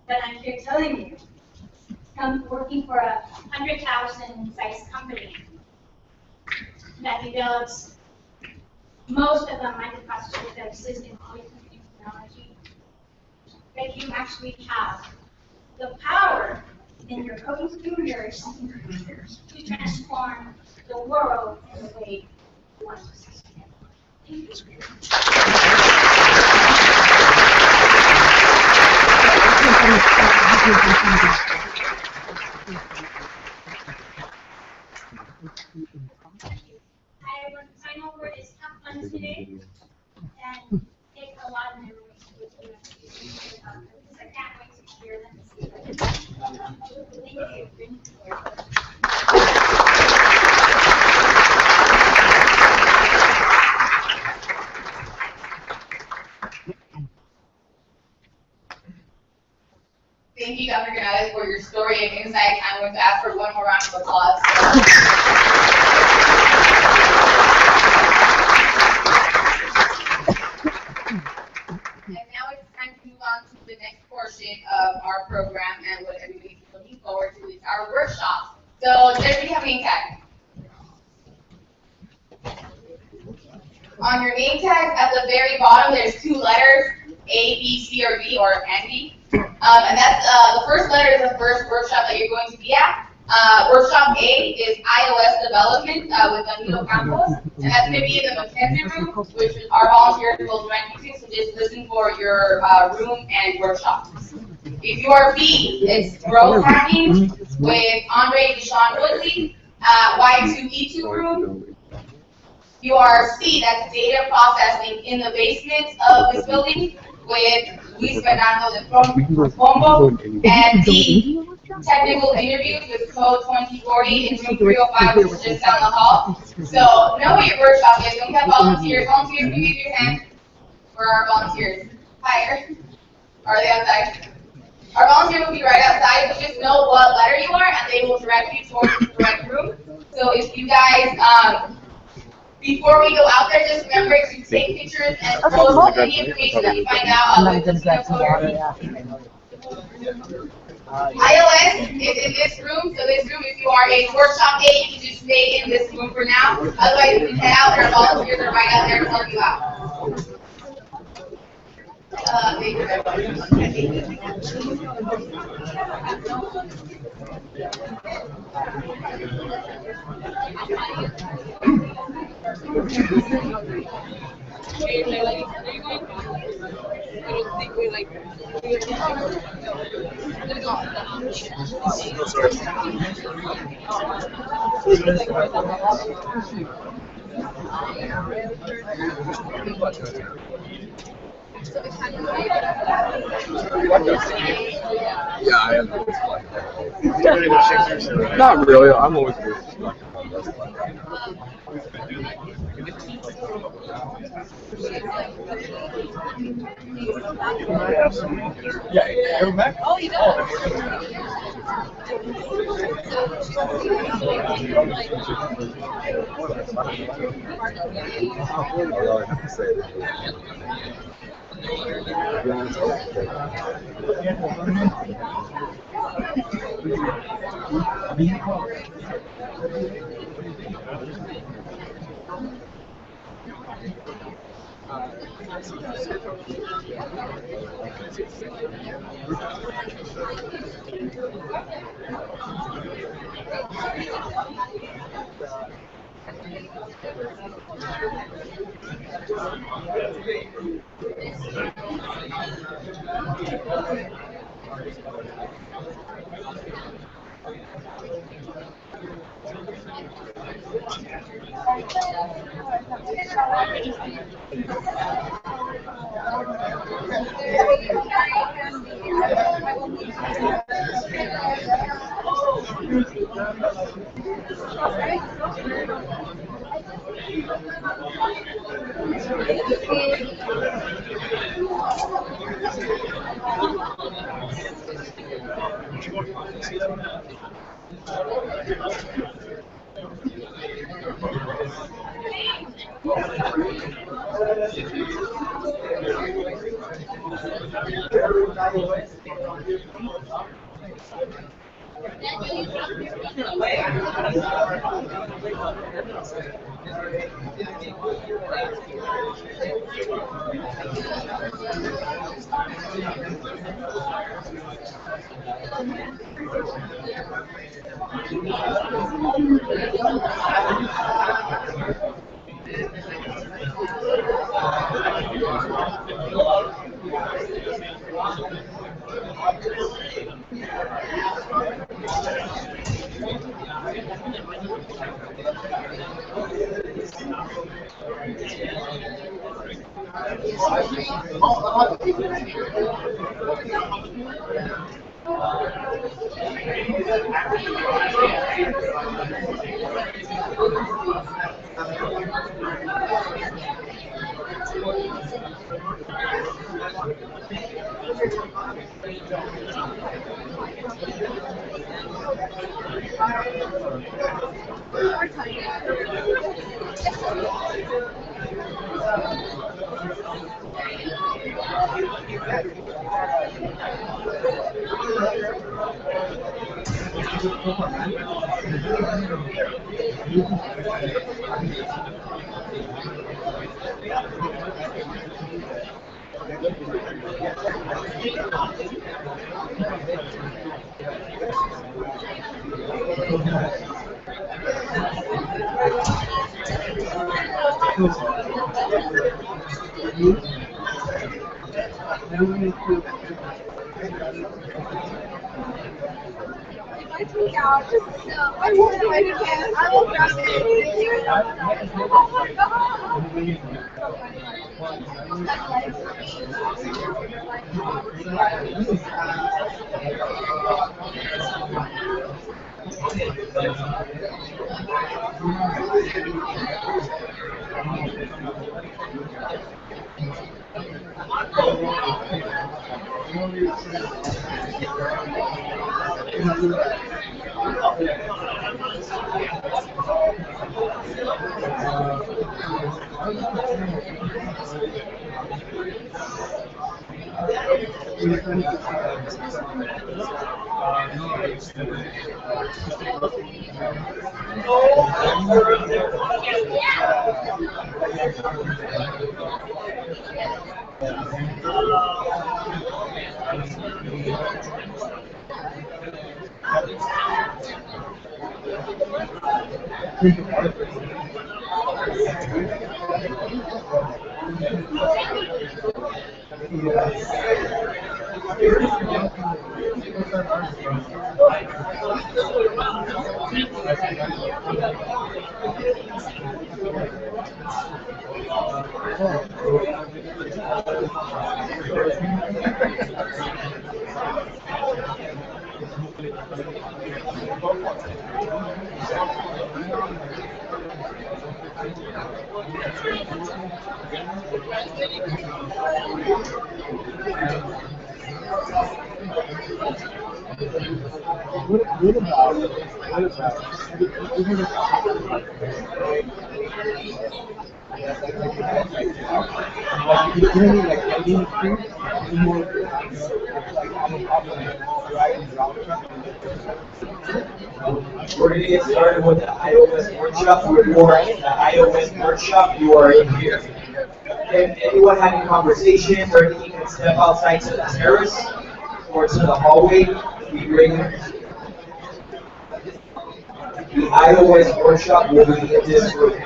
S9: but I'm here telling you, I'm working for a 100,000 size company that develops most of the microprocessors that exist in all computing technology, that you actually have the power in your computers to transform the world in the way you want to see it. Thank you. My final word is have fun today and take a lot of memories with you. Because I can't wait to hear them. Thank you.
S6: Thank you, Dr. Granada, for your story and insight. I'm going to ask for one more round of applause. And now it's time to move on to the next portion of our program and what everybody's looking forward to is our workshop. So does everybody have a name tag? On your name tag, at the very bottom, there's two letters, A, B, C, or D, or and B. And that's the first letter is the first workshop that you're going to be at. Workshop A is iOS development with Anito Campos, and that's going to be in the McKenzie room, which our volunteers will direct you to, so just listen for your room and workshop. If you are B, it's growth hacking with Andre Deshaun Woodley, Y2E2 room. You are C, that's data processing in the basement of this building with Luis Fernando de Pombo, and D, technical interviews with Code 2040 in room 305, which is just down the hall. So know what your workshop is. Don't have volunteers. Volunteers, can you raise your hand for our volunteers? Hi, are they outside? Our volunteer will be right outside, so just know what letter you are, and they will direct you towards the correct room. So if you guys, before we go out there, just remember to take pictures and post any information that you find out with the iOS is in this room, so this room, if you are a workshop A, you can just stay in this room for now. Otherwise, you can head out there, volunteers are right out there to help you out. Thank you very
S10: Yeah, I am. Not really. I'm always good. Yeah, go back. Oh, you don't.
S4: I won't do it again. I will grab it. Oh my
S11: We're going to get started with the iOS workshop. For more the iOS workshop, you are in here. If anyone having conversations or anything, can step outside to the terrace or to the hallway. We bring the iOS workshop will be in this room. In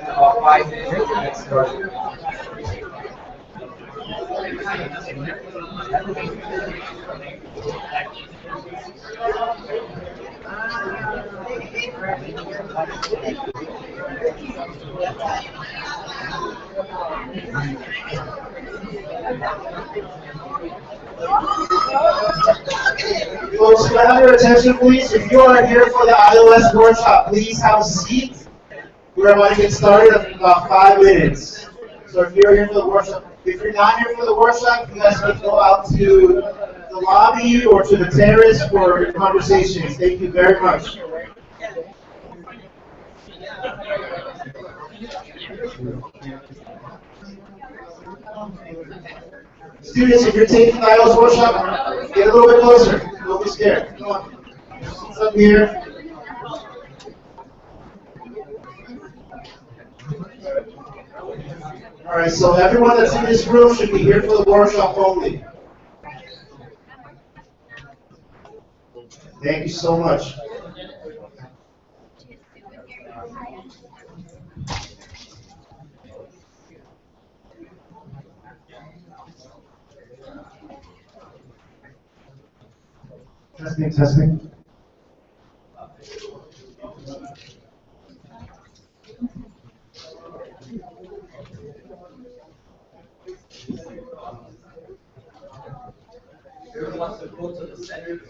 S11: about 5 minutes, we'll get started.
S12: Folks, can I have your attention, please? If you are here for the iOS workshop, please have a seat. We're about to get started in about 5 minutes. So if you're here for the workshop, if you're not here for the workshop, you guys can go out to the lobby or to the terrace for your conversations. Thank you very much. Students, if you're taking the iOS workshop, get a little bit closer. Don't be scared. Come on. What's up here? All right, so everyone that's in this room should be here for the workshop only. Thank you so much. Testing, testing.
S11: Everyone wants to go to the center.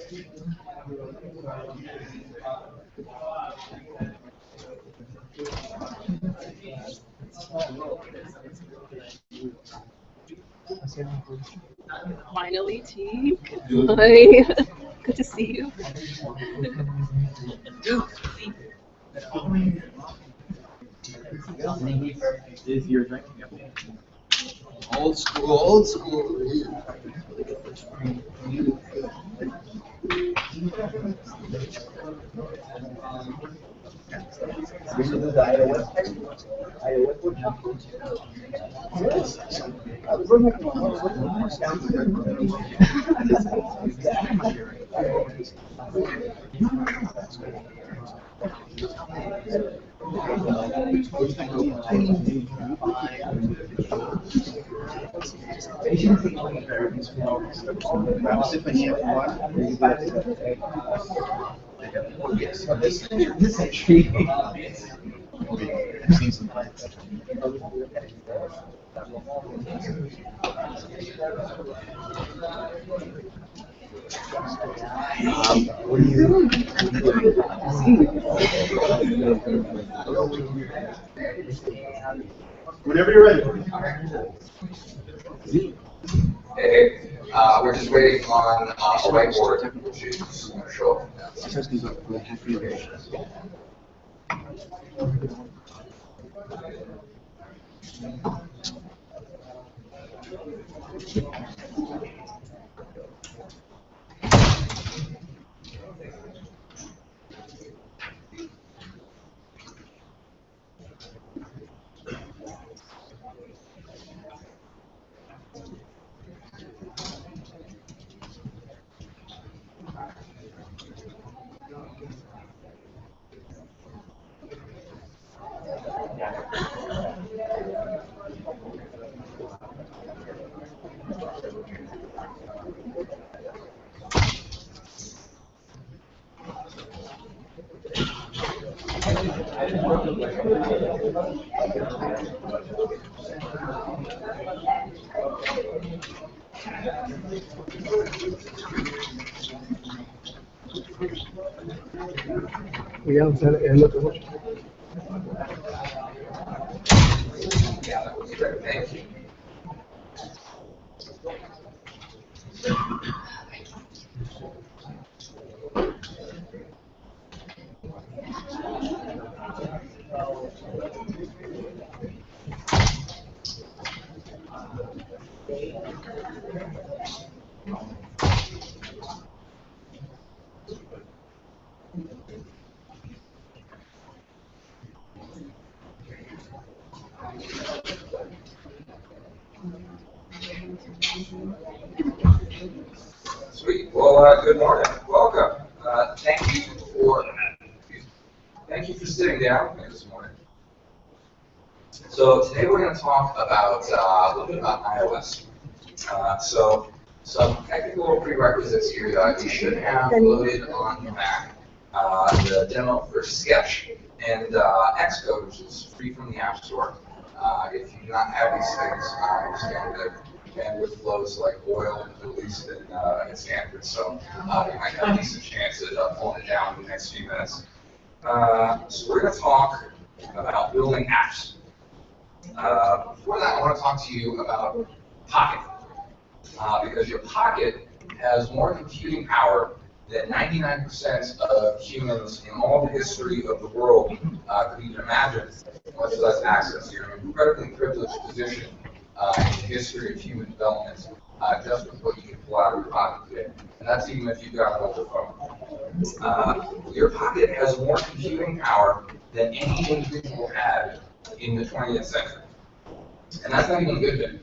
S13: Finally, team. Hi. Good to see you.
S10: Is your drinking
S5: Old school, old school. This is tree. I've seen some plants. What are you doing?
S12: Whenever you're ready.
S14: Hey, we're just waiting on a whiteboard to show up.
S2: Ya, o sea, el otro.
S14: Yeah, that was great. Thank you. Sweet. Well, good morning. Welcome. Thank you for sitting down with me this morning. So today we're going to talk about a little bit about iOS. So some technical prerequisites here that you should have loaded on your Mac. The demo for Sketch and Xcode, which is free from the App Store. If you do not have these things, I understand that bandwidth flows like oil, at least in Stanford, so you might have a decent chance at pulling it down in the next few minutes. So we're going to talk about building apps. Before that, I want to talk to you about Pocket, because your Pocket has more computing power than 99% of humans in all the history of the world could even imagine, much less access. You're in an incredibly privileged position in the history of human development, just with what you can pull out of your pocket today. And that's even if you've got a mobile phone. Your Pocket has more computing power than any individual had in the 20th century. And that's not even a good bit.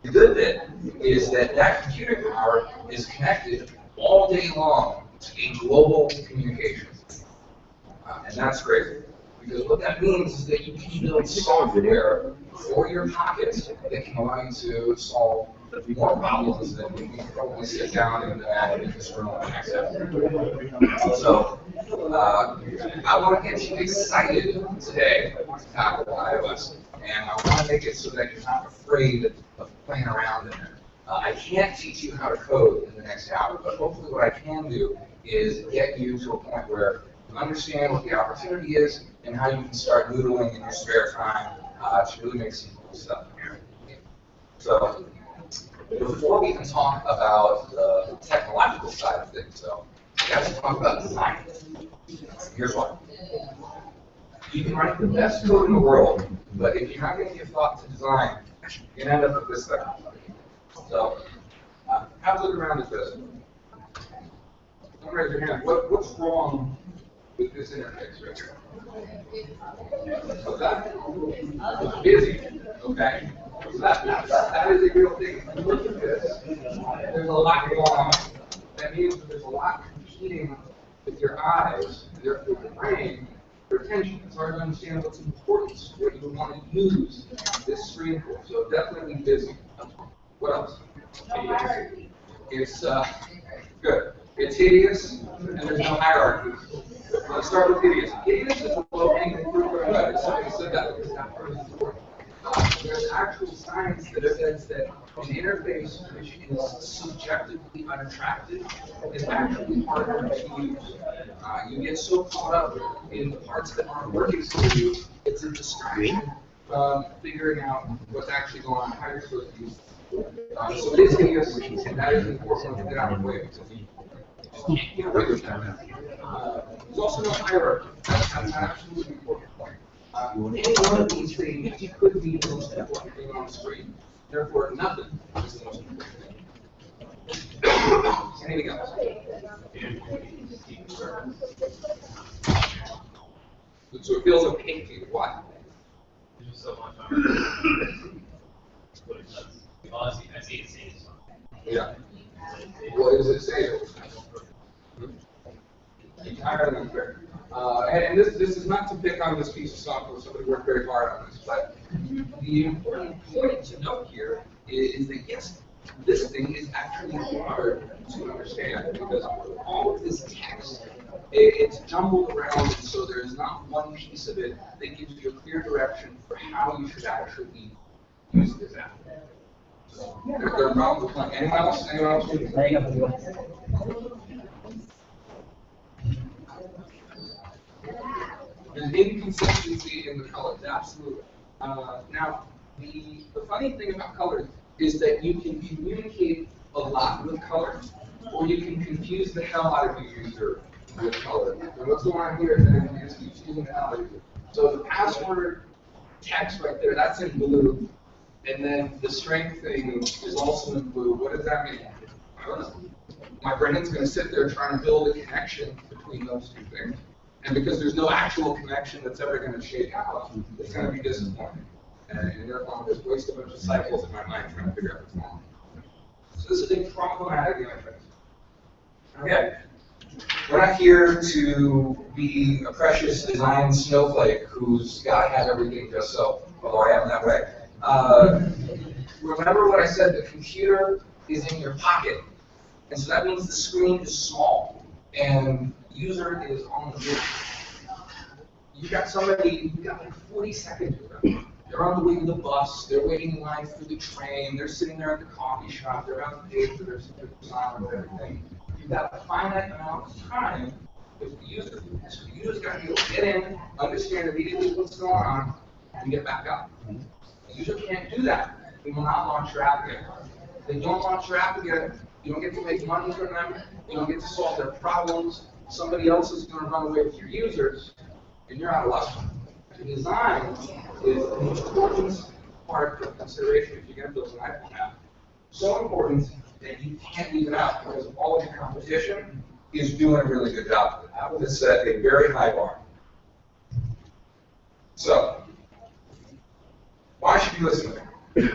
S14: The good bit is that that computing power is connected all day long to a global communication. And that's great. Because what that means is that you can build software for your Pocket that can allow you to solve more problems than you can probably sit down and just run on access. So I want to get you excited today to tackle iOS. And I want to make it so that you're not afraid of playing around in it. I can't teach you how to code in the next hour, but hopefully what I can do is get you to a point where you understand what the opportunity is and how you can start noodling in your spare time to really make some cool stuff. So before we can talk about the technological side of things, though, we have to talk about design. Here's why. You can write the best code in the world, but if you're not going to give thought to design, you're going to end up with this thing. So, have a look around at this. Don't raise your hand. What's wrong with this interface right here? What's that? It's busy. Okay. So that is a real thing. If you look at this, there's a lot going on. That means that there's a lot competing with your eyes, therefore your brain, for attention. It's hard to understand what's important, what you want to use this screen for. So definitely busy. What else? It's good. It's hideous, and there's no hierarchy. Let's start with hideous. Hideous is a low-hanging fruit. Somebody said that because that part is important. There's actual science that says that an interface which is subjectively unattractive is actually harder to use. You get so caught up in the parts that aren't working for you, it's a distraction from figuring out what's actually going on, how you're supposed to use it. So it is hideous, and that is important to get out of the way because you just can't get away with that. There's also no hierarchy. That's an absolutely important point. Any one of these things could be the most important thing on the screen. Therefore, nothing is the most important thing. Anything else? So it feels opaque to you. Why?
S3: There's just so much what it does. I see it saying something.
S14: Yeah. What does it say? Entirely unfair. And this is not to pick on this piece of software. Somebody worked very hard on this, but the important point to note here is that yes, this thing is actually hard to understand because all of this text it's jumbled around, and so there is not one piece of it that gives you a clear direction for how you should actually use this app. So, there are problems with playing. Anyone else? Anyone else? There's inconsistency in the colors, absolutely. Now, the funny thing about colors is that you can communicate a lot with colors, or you can confuse the hell out of your user with color. And what's going on here is that it is confusing the hell out of you. So the password text right there, that's in blue, and then the strength thing is also in blue. What does that mean? I don't know. My brain's going to sit there trying to build a connection between those two things. And because there's no actual connection that's ever going to shake out, it's going to be disappointing. And therefore, I'm just wasting a bunch of cycles in my mind trying to figure out what's wrong. So this is a problematic interface. Okay. We're not here to be a precious design snowflake who's got to have everything just so, although I am that way. Remember what I said, the computer is in your pocket. And so that means the screen is small and user is on the move. You've got somebody, you've got like 40 seconds with them. They're on the way to the bus, they're waiting in line for the train, they're sitting there at the coffee shop, they're about to pay for their salad and everything. You've got a finite amount of time with the user. So the user's got to be able to get in, understand immediately what's going on, and get back out. The user can't do that. They will not launch your app again. If they don't launch your app again, you don't get to make money from them, you don't get to solve their problems, somebody else is going to run away with your users, and you're out of luck. The design is an important part of consideration if you're going to build an iPhone app. So important that you can't leave it out because all of your competition is doing a really good job. Apple has set a very high bar. So, why should you listen to me?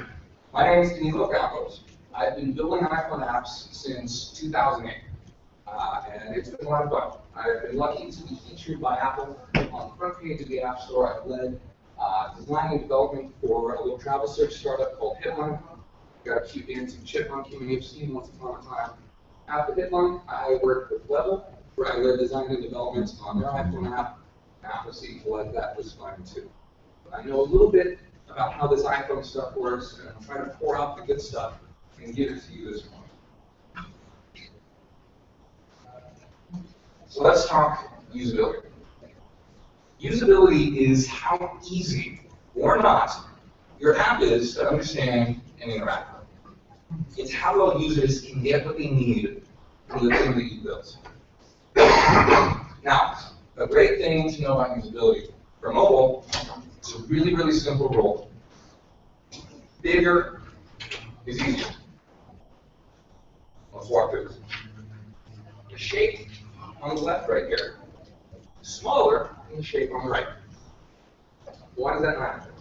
S14: My name is Danilo Campos. I've been building iPhone apps since 2008, and it's been a lot of fun. I've been lucky to be featured by Apple on the front page of the App Store. I've led design and development for a little travel search startup called Hitlunk. Got a cute dancing chipmunk you may have seen once upon a time. After Hitlunk, I worked with Level, where I led design and development on their iPhone app. Apple seemed to like that was fun too. I know a little bit about how this iPhone stuff works, and I'm trying to pour out the good stuff and give it to you this morning. So let's talk usability. Usability is how easy or not your app is to understand and interact with. It's how well users can get what they need from the thing that you built. Now, a great thing to know about usability for mobile is a really, really simple rule. Bigger is easier. Let's walk through this. The shape on the left right here is smaller than the shape on the right. Why does that matter?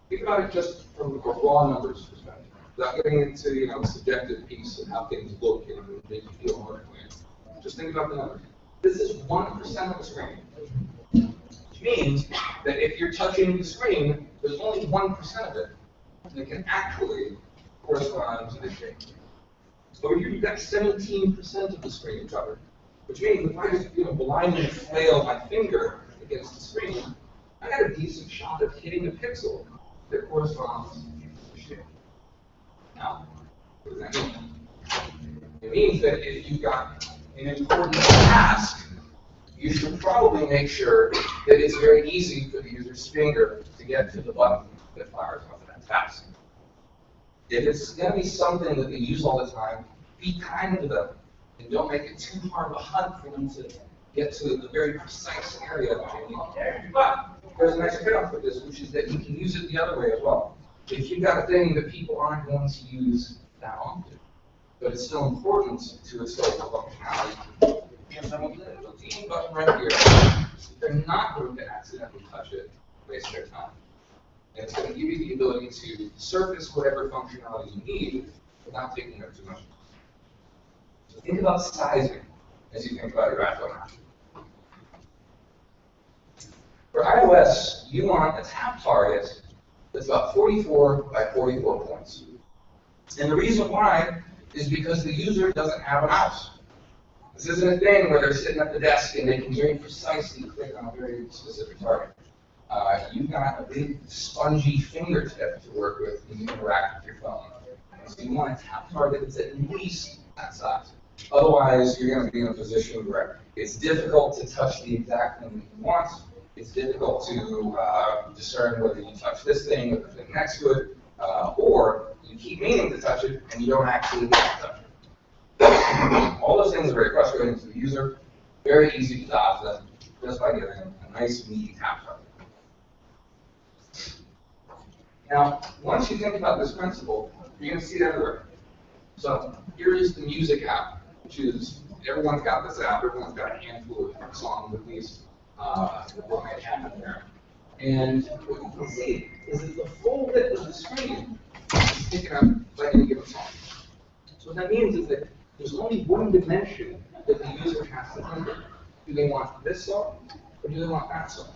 S14: Think about it just from a raw numbers perspective, without getting into the subjective piece of how things look and make you feel emotionally. Just think about the numbers. This is 1% of the screen, which means that if you're touching the screen, there's only 1% of it that can actually correspond to the shape. Over here, you've got 17% of the screen covered, which means if I just blindly flail my finger against the screen, I got a decent shot of hitting a pixel that corresponds to the shape. Now, what does that mean? It means that if you've got an important task, you should probably make sure that it's very easy for the user's finger to get to the button that fires off that task. If it's going to be something that they use all the time, be kind to them and don't make it too hard of a hunt for them to get to the very precise area that they need. But there's a nice trade-off with this, which is that you can use it the other way as well. If you've got a thing that people aren't going to use that often, but it's still important to install the functionality, the team button right here, they're not going to accidentally touch it, waste their time. And it's going to give you the ability to surface whatever functionality you need without taking up too much. So think about sizing as you think about your iPhone app. For iOS, you want a tap target that's about 44 by 44 points. And the reason why is because the user doesn't have a mouse. This isn't a thing where they're sitting at the desk and they can very precisely click on a very specific target. You've got a big spongy fingertip to work with when you interact with your phone. So you want a tap target that's at least that size. Otherwise, you're going to be in a position where it's difficult to touch the exact thing that you want. It's difficult to discern whether you touch this thing or the thing next to it, or you keep meaning to touch it and you don't actually get to touch it. All those things are very frustrating to the user. Very easy to dodge them just by giving a nice, meaty tap target. Now, once you think about this principle, you're going to see it everywhere. So here is the music app, which is, everyone's got this app, everyone's got a handful of songs at least that might happen there. And what you can see is that the full width of the screen is taken up by any given song. So what that means is that there's only one dimension that the user has to handle. Do they want this song, or do they want that song?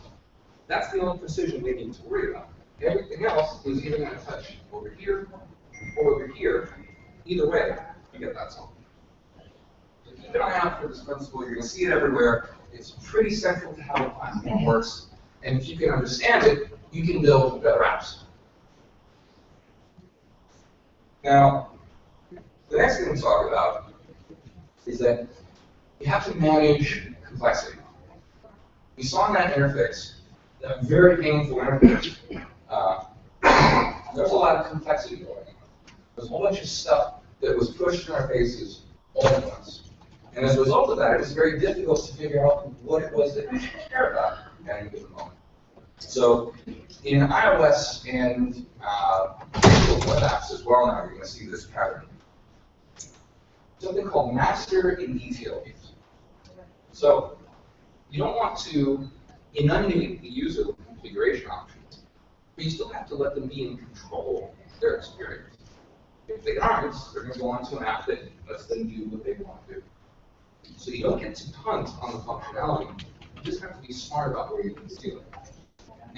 S14: That's the only precision they need to worry about. Everything else is either going to touch over here or over here. Either way, you get that song. So keep an eye out for this principle. You're going to see it everywhere. It's pretty central to how the platform works. And if you can understand it, you can build better apps. Now, the next thing to talk about is that you have to manage complexity. We saw in that interface, that very painful interface, there's a lot of complexity going on. There's a whole bunch of stuff that was pushed in our faces all at once. And as a result of that, it was very difficult to figure out what it was that we should care about at any given moment. So in iOS and web apps as well now, you're going to see this pattern. Something called master and detail views. So you don't want to inundate the user with configuration options, but you still have to let them be in control of their experience. If they aren't, they're going to go onto an app that lets them do what they want to do. So you don't get to punt on the functionality. You just have to be smart about where you can steal it.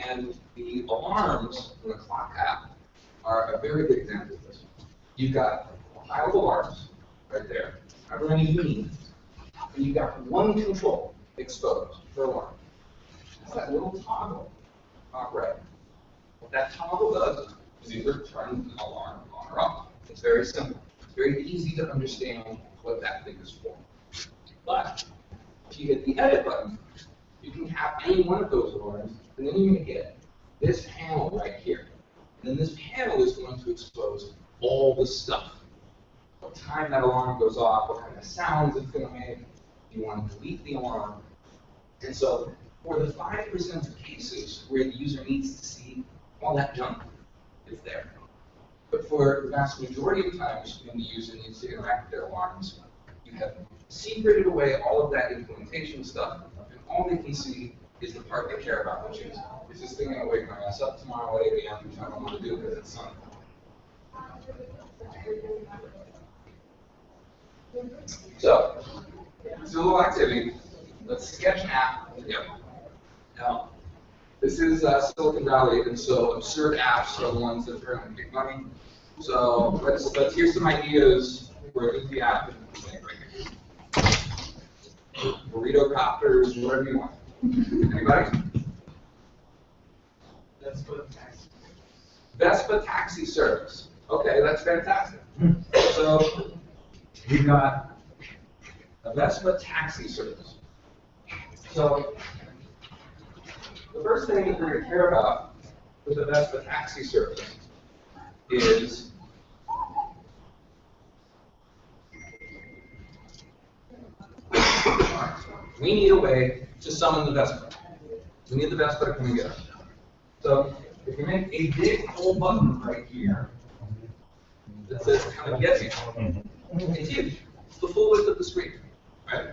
S14: And the alarms in the clock app are a very good example of this. You've got a pile of alarms right there, however many you need, and you've got one control exposed for alarm. It's that little toggle, not red. What that toggle does is either turn the alarm on or off. It's very simple. It's very easy to understand what that thing is for. But if you hit the edit button, you can tap any one of those alarms, and then you're going to get this panel right here. And then this panel is going to expose all the stuff. What time that alarm goes off, what kind of sounds it's going to make, you want to delete the alarm. And so for the 5% of cases where the user needs to see all that junk, it's there. But for the vast majority of times when the user needs to interact with their alarms, you have secreted away all of that implementation stuff, and all they can see is the part they care about, which is this thing going to wake my ass up tomorrow at 8 a.m., which I don't want to do because it's sunny. So, let's do a little activity. Let's sketch an app together. Now, this is Silicon Valley, and so absurd apps are the ones that are going to make money. So let's hear some ideas for a goofy app. Burrito copters, whatever you want. Anybody? Vespa taxi service. Okay, that's fantastic. So we've got a Vespa taxi service. So the first thing that we're going to care about with the Vespa taxi service is we need a way to summon the Vespa. We need the Vespa to come and get us. So if we make a big whole button right here that says kind of get me, it's huge. It's the full width of the screen, right?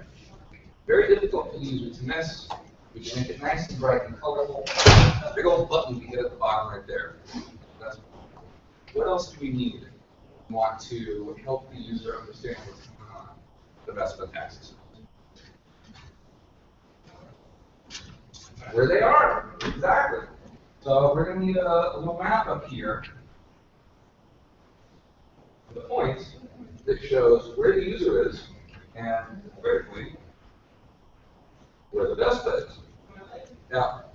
S14: Very difficult for the user to miss. We can make it nice and bright and colorful. That big old button we get at the bottom right there. That's what else do we need? We want to help the user understand what's going on. The Vespa taxi service. Where they are, exactly. So we're going to need a little map up here. The points that shows where the user is and critically where the Vespa is. Now,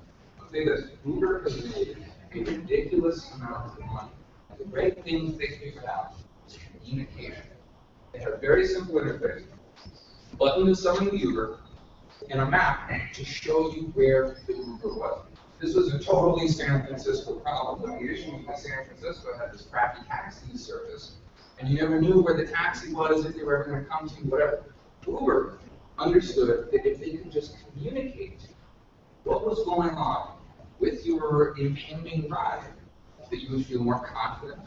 S14: I'll say this: Uber has made a ridiculous amount of money. The great things they figured out is communication. They have a very simple interface. A button to summon the Uber, and a map to show you where the Uber was. This was a totally San Francisco problem. The issue was San Francisco had this crappy taxi service, and you never knew where the taxi was, if they were ever going to come to you, whatever. Uber understood that if they could just communicate what was going on with your impending ride, that you would feel more confident,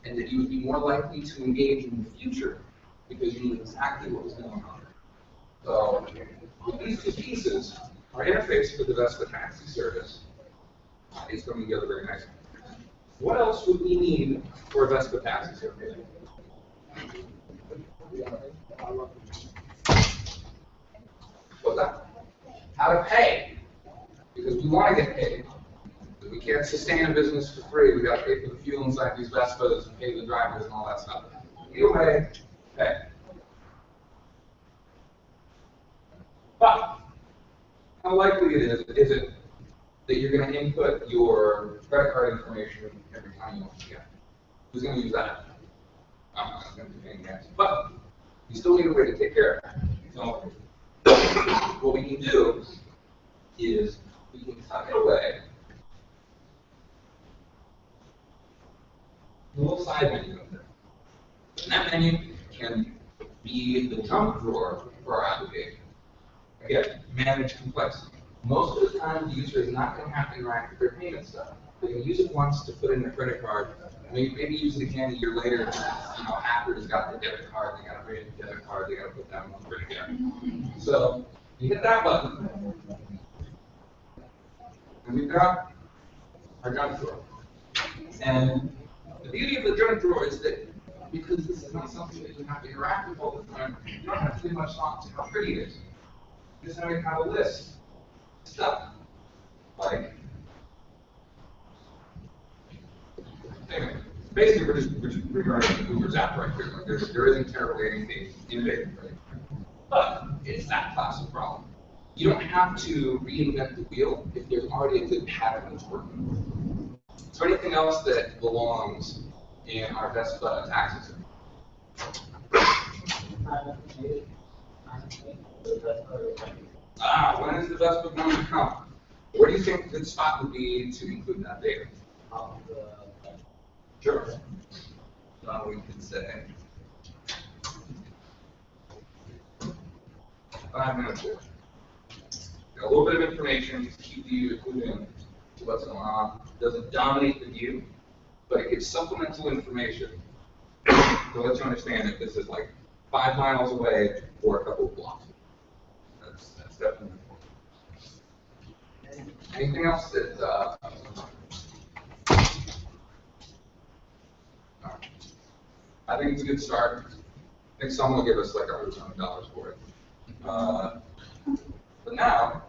S14: and that you would be more likely to engage in the future because you knew exactly what was going on. So, with these two pieces, our interface for the Vespa taxi service is coming together very nicely. What else would we need for a Vespa taxi service? What's that? How to pay. Because we want to get paid. We can't sustain a business for free. We got to pay for the fuel inside these Vespas and pay the drivers and all that stuff. Either way, pay. But how likely is it that you're going to input your credit card information every time you want to get? Who's going to use that? I'm not going to be paying gas. But you still need a way to take care of it. So what we can do is we can tuck it away. A little side menu up there. And that menu can be the junk drawer for our application. Again, manage complexity. Most of the time, the user is not going to have to interact with their payment stuff. They're going to use it once to put in their credit card, maybe use it again a year later. After it's got the debit card, they got to bring in the debit card, they got to put that number in again. So you hit that button, and we've got our junk drawer. And the beauty of the junk drawer is that because this is not something that you have to interact with all the time, you don't have to give much thought to how pretty it is. You just have a list of stuff like. Anyway, basically, we're just rewriting the Uber's app right here. Like there isn't terribly anything innovative, right? But it's that class of problem. You don't have to reinvent the wheel if there's already a good pattern that's working. Is there anything else that belongs in our Vespa tax system? When is the Vespa going to come? Where do you think a good spot would be to include that data? Sure. So we could say 5 minutes ago. Got a little bit of information to keep you clued in to what's going on. It doesn't dominate the view, but it gives supplemental information to let you understand if this is like 5 miles away or a couple of blocks. That's definitely important. Anything else that I think it's a good start. I think someone will give us like $100 for it. But now,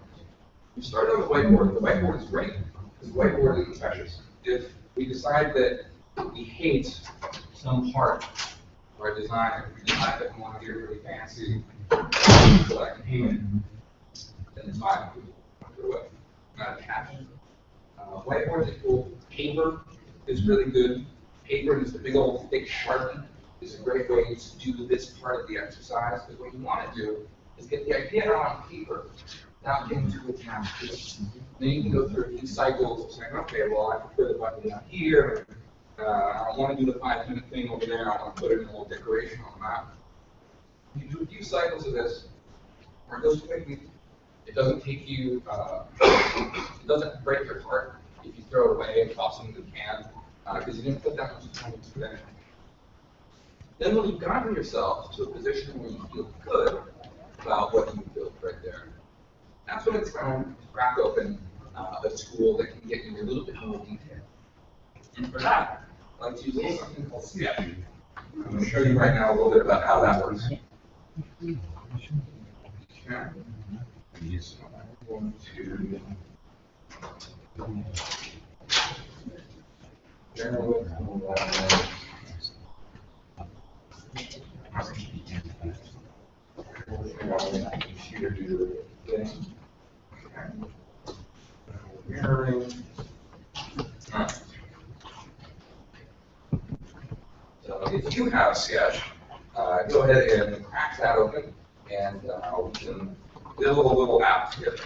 S14: we started on the whiteboard. The whiteboard is great, because the whiteboard is infectious. If we decide that we hate some part of our design, if we decide that we want to get really fancy, so I can paint it, then it's fine. Put it away. Not attached. Whiteboard is cool. Paper is really good. Paper is the big old thick Sharpie. Is a great way to do this part of the exercise, because what you want to do is get the idea out on paper without getting too attached to it. Then you can go through a few cycles of saying, okay, well, I can put the button down here. I want to do the 5-minute thing over there. I want to put it in a little decoration on the map. You do a few cycles of this, where it goes quickly. It doesn't take you, it doesn't break your heart if you throw it away and toss it into the can, because you didn't put that much time into it. Then when you've gotten yourself to a position where you feel good about what you built right there, that's when it's time to crack open a tool that can get you a little bit more detail. And for that, I like to use a little something called Sketch. I'm going to show you right now a little bit about how that works. Okay. Going to general mirroring. So if you have Sketch, go ahead and crack that open, and we can build a little app together.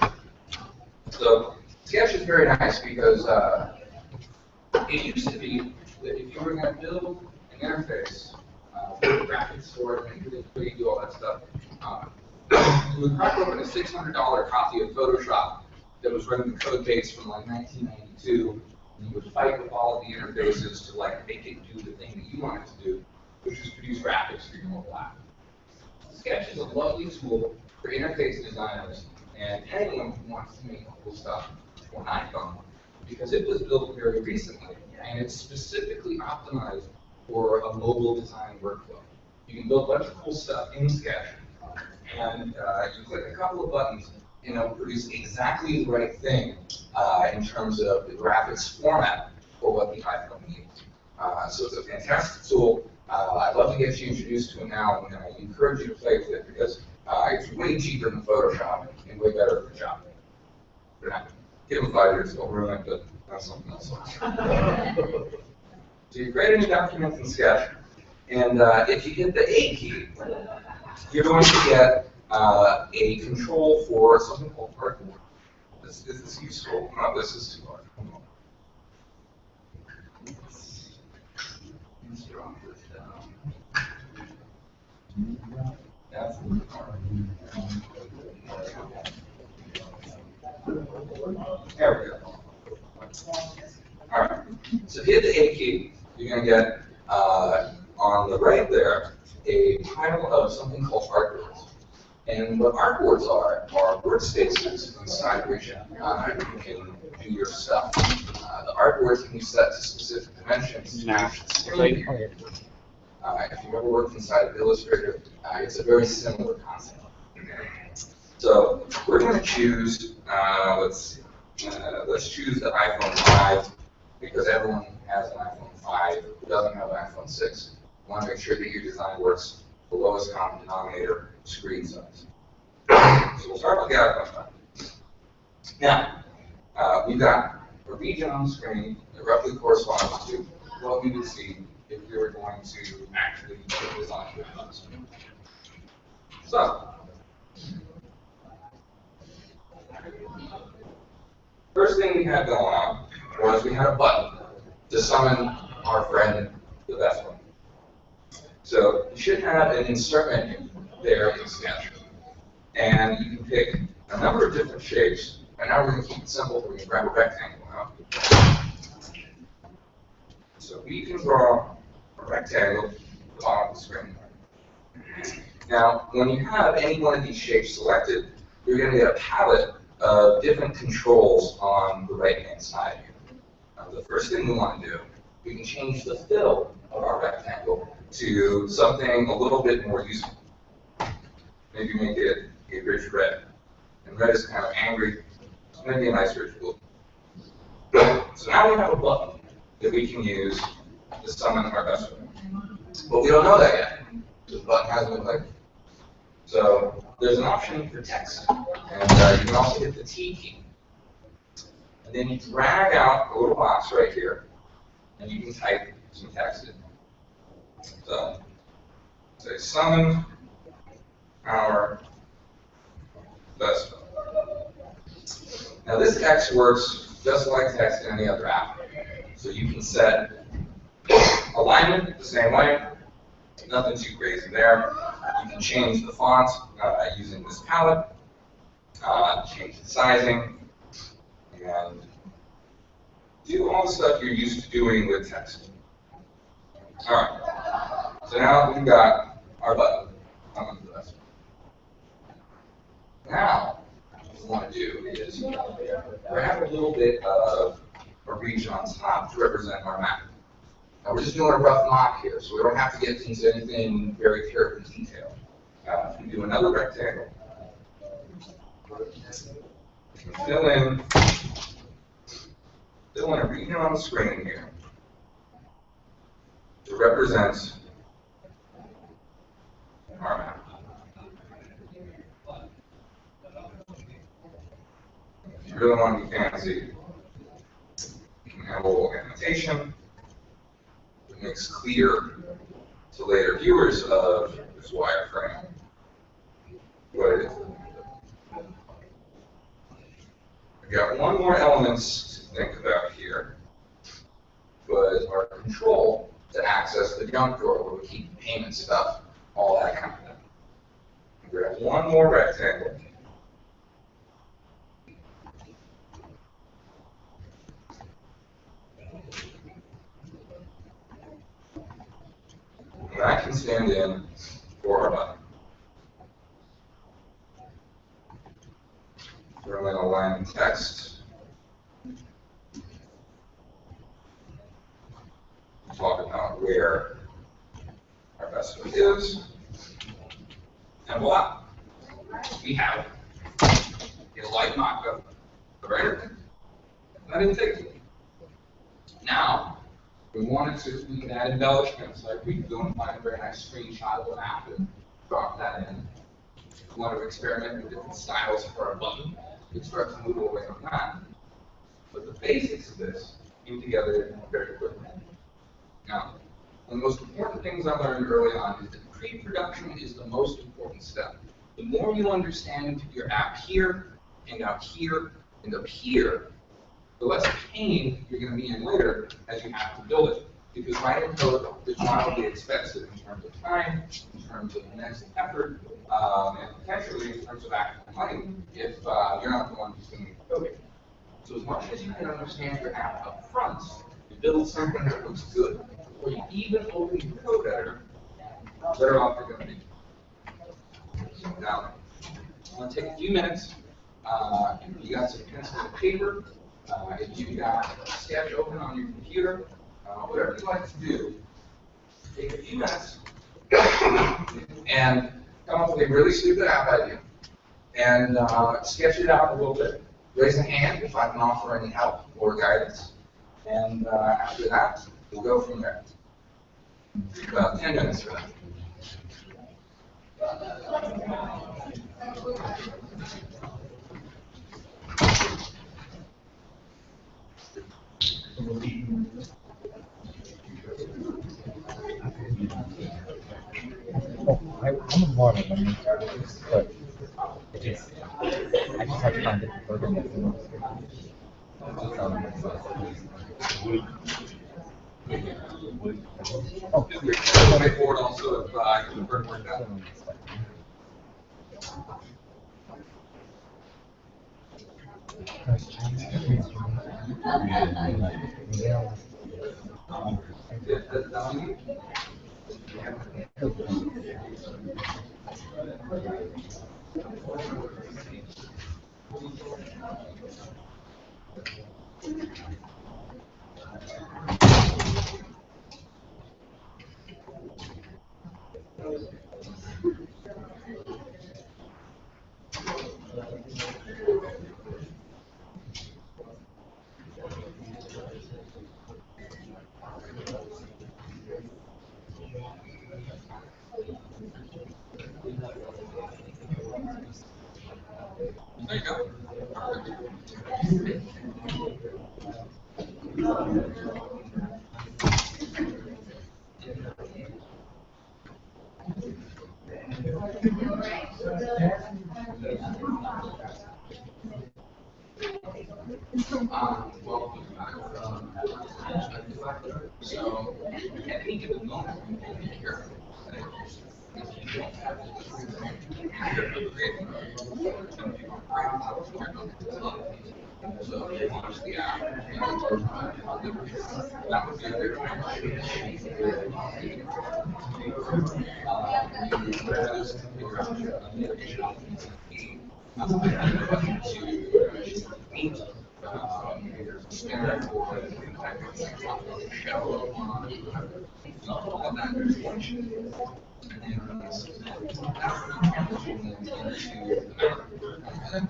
S14: So Sketch is very nice because it used to be that if you were going to build an interface, put graphics for it, make it pretty, do all that stuff, you would crack open a $600 copy of Photoshop that was running the code base from like 1992, and you would fight with all of the interfaces to like make it do the thing that you wanted to do, which is produce graphics for your mobile app. Sketch is a lovely tool for interface designers and anyone who wants to make cool stuff for an iPhone, because it was built very recently, and it's specifically optimized for a mobile design workflow. you can build a bunch of cool stuff in Sketch. And you click a couple of buttons, and it'll produce exactly the right thing in terms of the graphics format for what the iPhone needs. So it's a fantastic tool. I'd love to get you introduced to it now, and I encourage you to play with it because it's way cheaper than Photoshop and way better for job. Give them 5 years, they'll ruin it, but that's something else. So you create a new document in Sketch, and if you hit the A key, you're going to get a control for something called artwork. Is this useful? No, this is too hard. Let's drop this down. That's hard. There we go. All right. So if you hit the A key, you're going to get on the right there a pile of something called artboards. And what artboards are workspaces inside which you can do your stuff. The artboards can be set to specific dimensions to match the screen. If you've ever worked inside of Illustrator, it's a very similar concept. So we're going to choose, let's choose the iPhone 5 because everyone has an iPhone 5 who doesn't have an iPhone 6. You want to make sure that your design works the lowest common denominator screen size. So we'll start with the iPhone 5. Now, we've got a region on the screen that roughly corresponds to what we would see if we were going to actually put this on the screen. So, first thing we had going on was we had a button to summon our friend, the best one. So you should have an insert menu there in Sketch. And you can pick a number of different shapes. And now we're going to keep it simple. We're going to grab a rectangle out. So we can draw a rectangle at the bottom of the screen. Now, when you have any one of these shapes selected, you're going to get a palette of different controls on the right-hand side here. Now, the first thing we want to do, we can change the fill of our rectangle to something a little bit more useful. Maybe make it a rich red. And red is kind of angry, so maybe a nice rich blue. So now we have a button that we can use to summon our best friend. But we don't know that yet. The button hasn't been clicked. So there's an option for text. And you can also hit the T key. And then you drag out a little box right here. And you can type some text in. So say summon our best friend. Now this text works just like text in any other app. So you can set alignment the same way. Nothing too crazy there. You can change the font using this palette, change the sizing, and do all the stuff you're used to doing with text. All right. So now we've got our button. Now, what we want to do is grab a little bit of a region on top to represent our map. Now, we're just doing a rough mock here, so we don't have to get into anything very carefully detailed. If we do another rectangle, fill in a region on the screen here to represent our map. If you really want to be fancy, you can have a little annotation that makes clear to later viewers of this wireframe what it is. We've got one more element to think about here, but our control to access the junk drawer where we keep payment stuff, all that kind of thing. We have one more rectangle. And that can stand in for our button. We're going to align text. Talk about where our That's what it is. And voila, we have a light mock-up of everything. That didn't take it. Now, if we wanted to, we can add embellishments, like we could go and find a very nice screenshot of an app and drop that in. If we want to experiment with different styles for our button, we can start to move away from that. But the basics of this came together very quickly. Now, one of the most important things I learned early on is that pre-production is the most important step. The more you understand your app here, and out here, and up here, the less pain you're going to be in later as you have to build it. Because writing code is wildly expensive in terms of time, in terms of mental effort, and potentially in terms of actual money if you're not the one who's doing the coding. So as much as you can understand your app up front, you build something that looks good, or you even open your code editor, better off you're going to be. Now, I'm going to take a few minutes. You got some pencil and paper. If you've got Sketch open on your computer, whatever you like to do, take a few minutes and come up with a really stupid app idea and sketch it out a little bit. Raise a hand if I can offer any help or guidance. And after that, we'll go from there. About 10 minutes for that.
S15: I'm a model, but I just had to find different programs.
S14: Oh, your way forward also if I can work that. There you go. So, at any given moment, you can be careful. If you don't have so you launch the app and that would be a good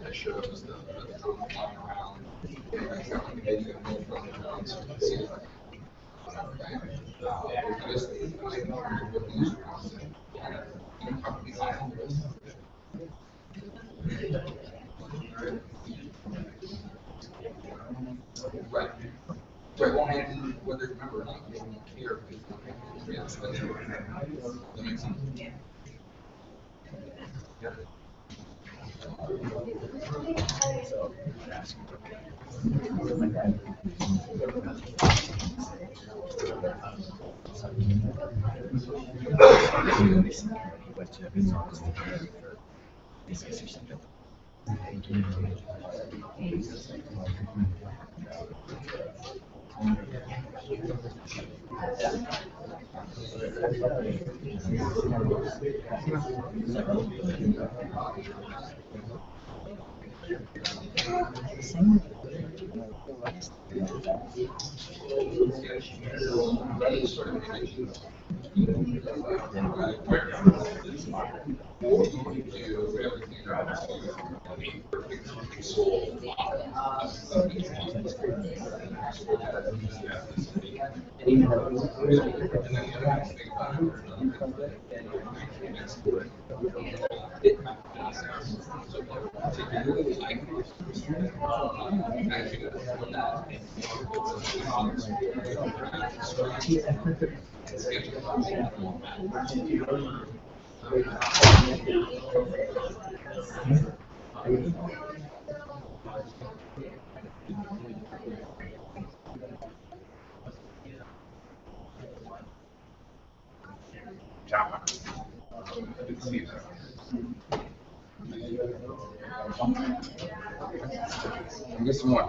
S14: that shows the flying around. Maybe you can from the drone so you can see it. Because the user wants it, you can probably find it. Right. So I won't handle whether you remember or not, you don't care because that makes sense. Yeah.
S1: Get some more.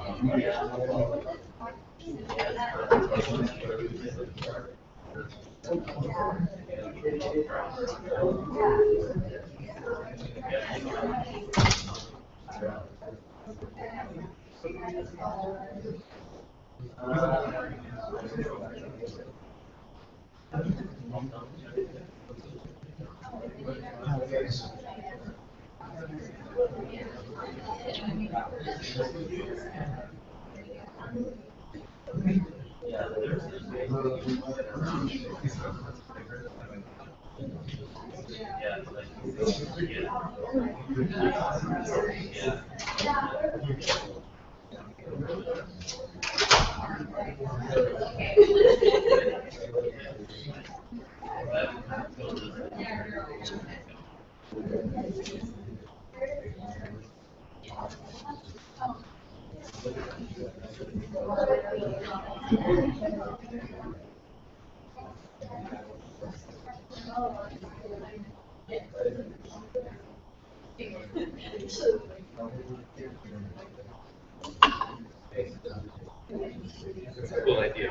S5: Cool idea.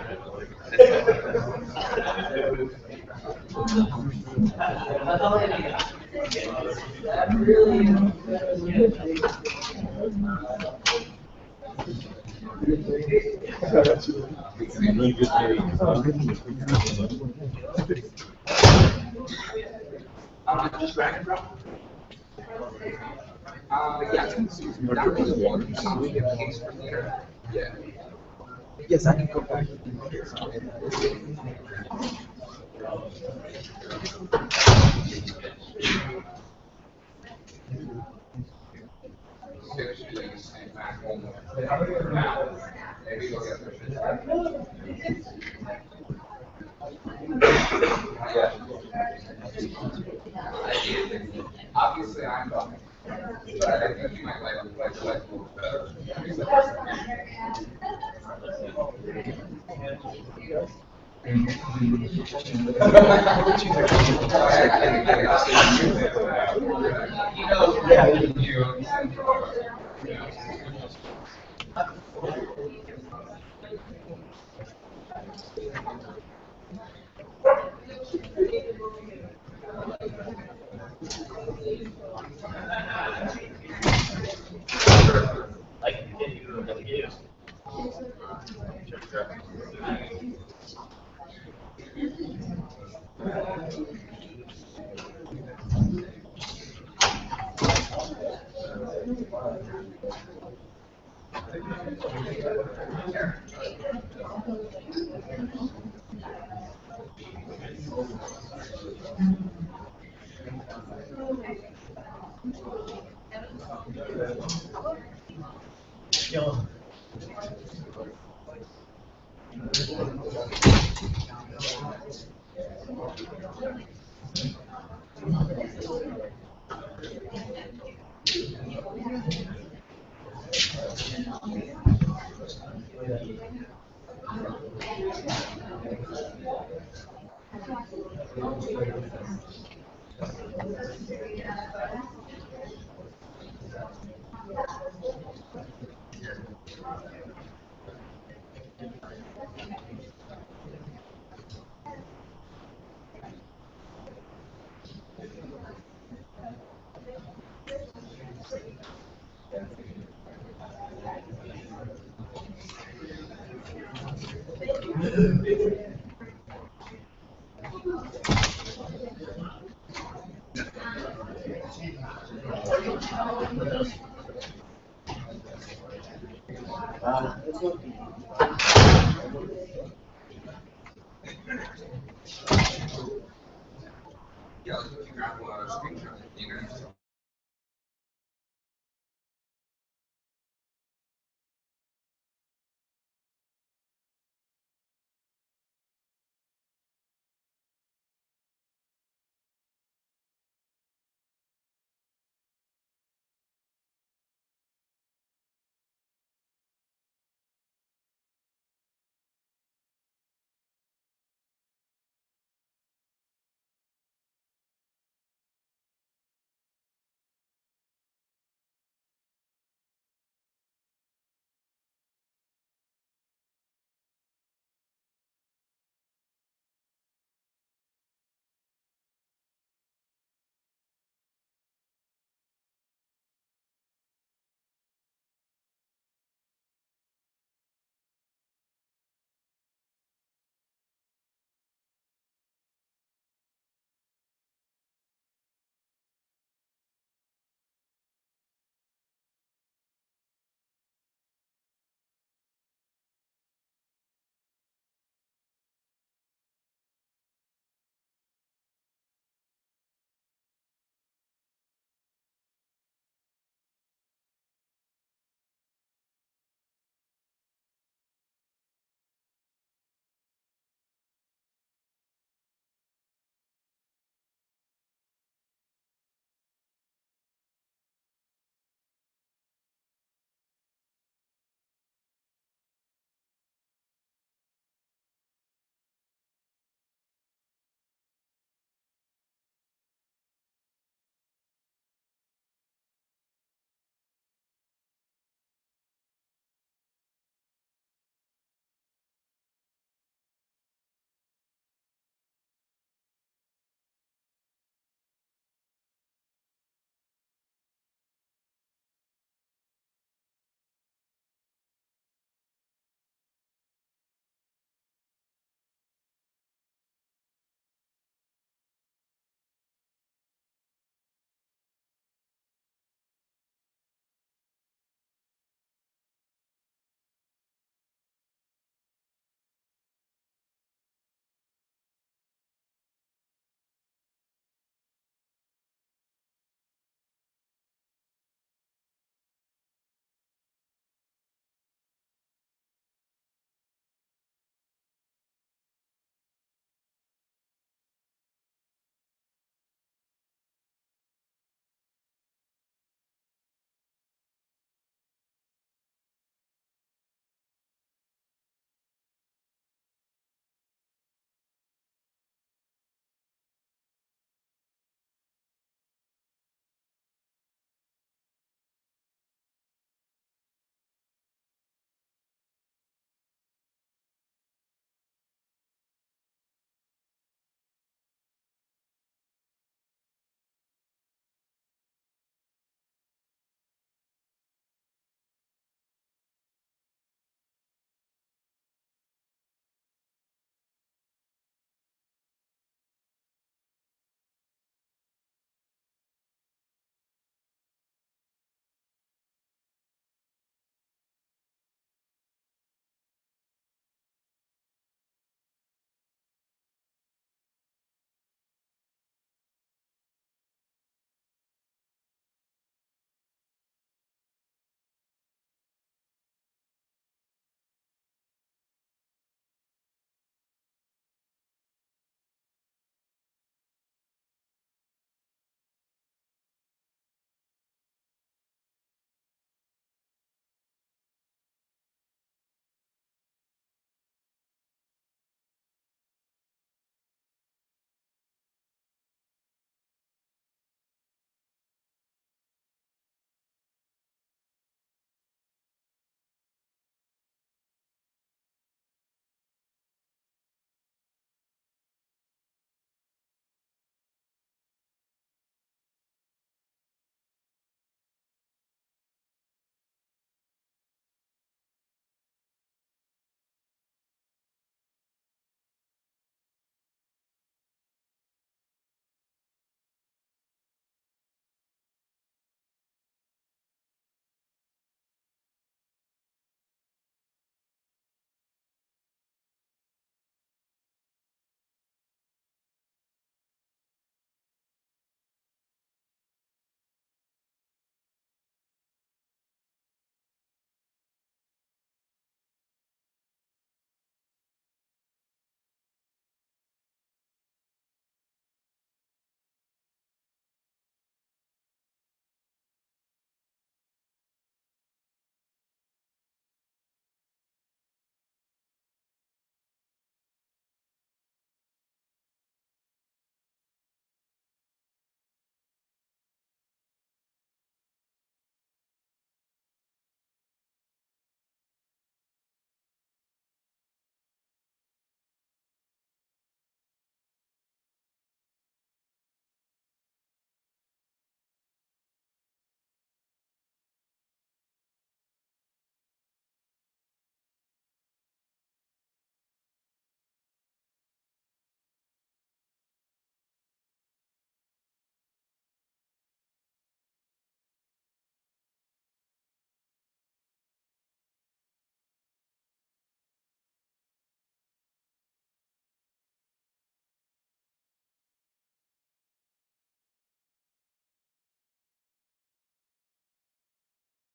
S14: Just drag and drop. Yeah. Not really one. So we get a case from there. Yeah.
S15: Yes, I can go back.
S14: Maybe look at obviously I'm talking, but I think you might like a little better. Yeah, let's grab a screenshot.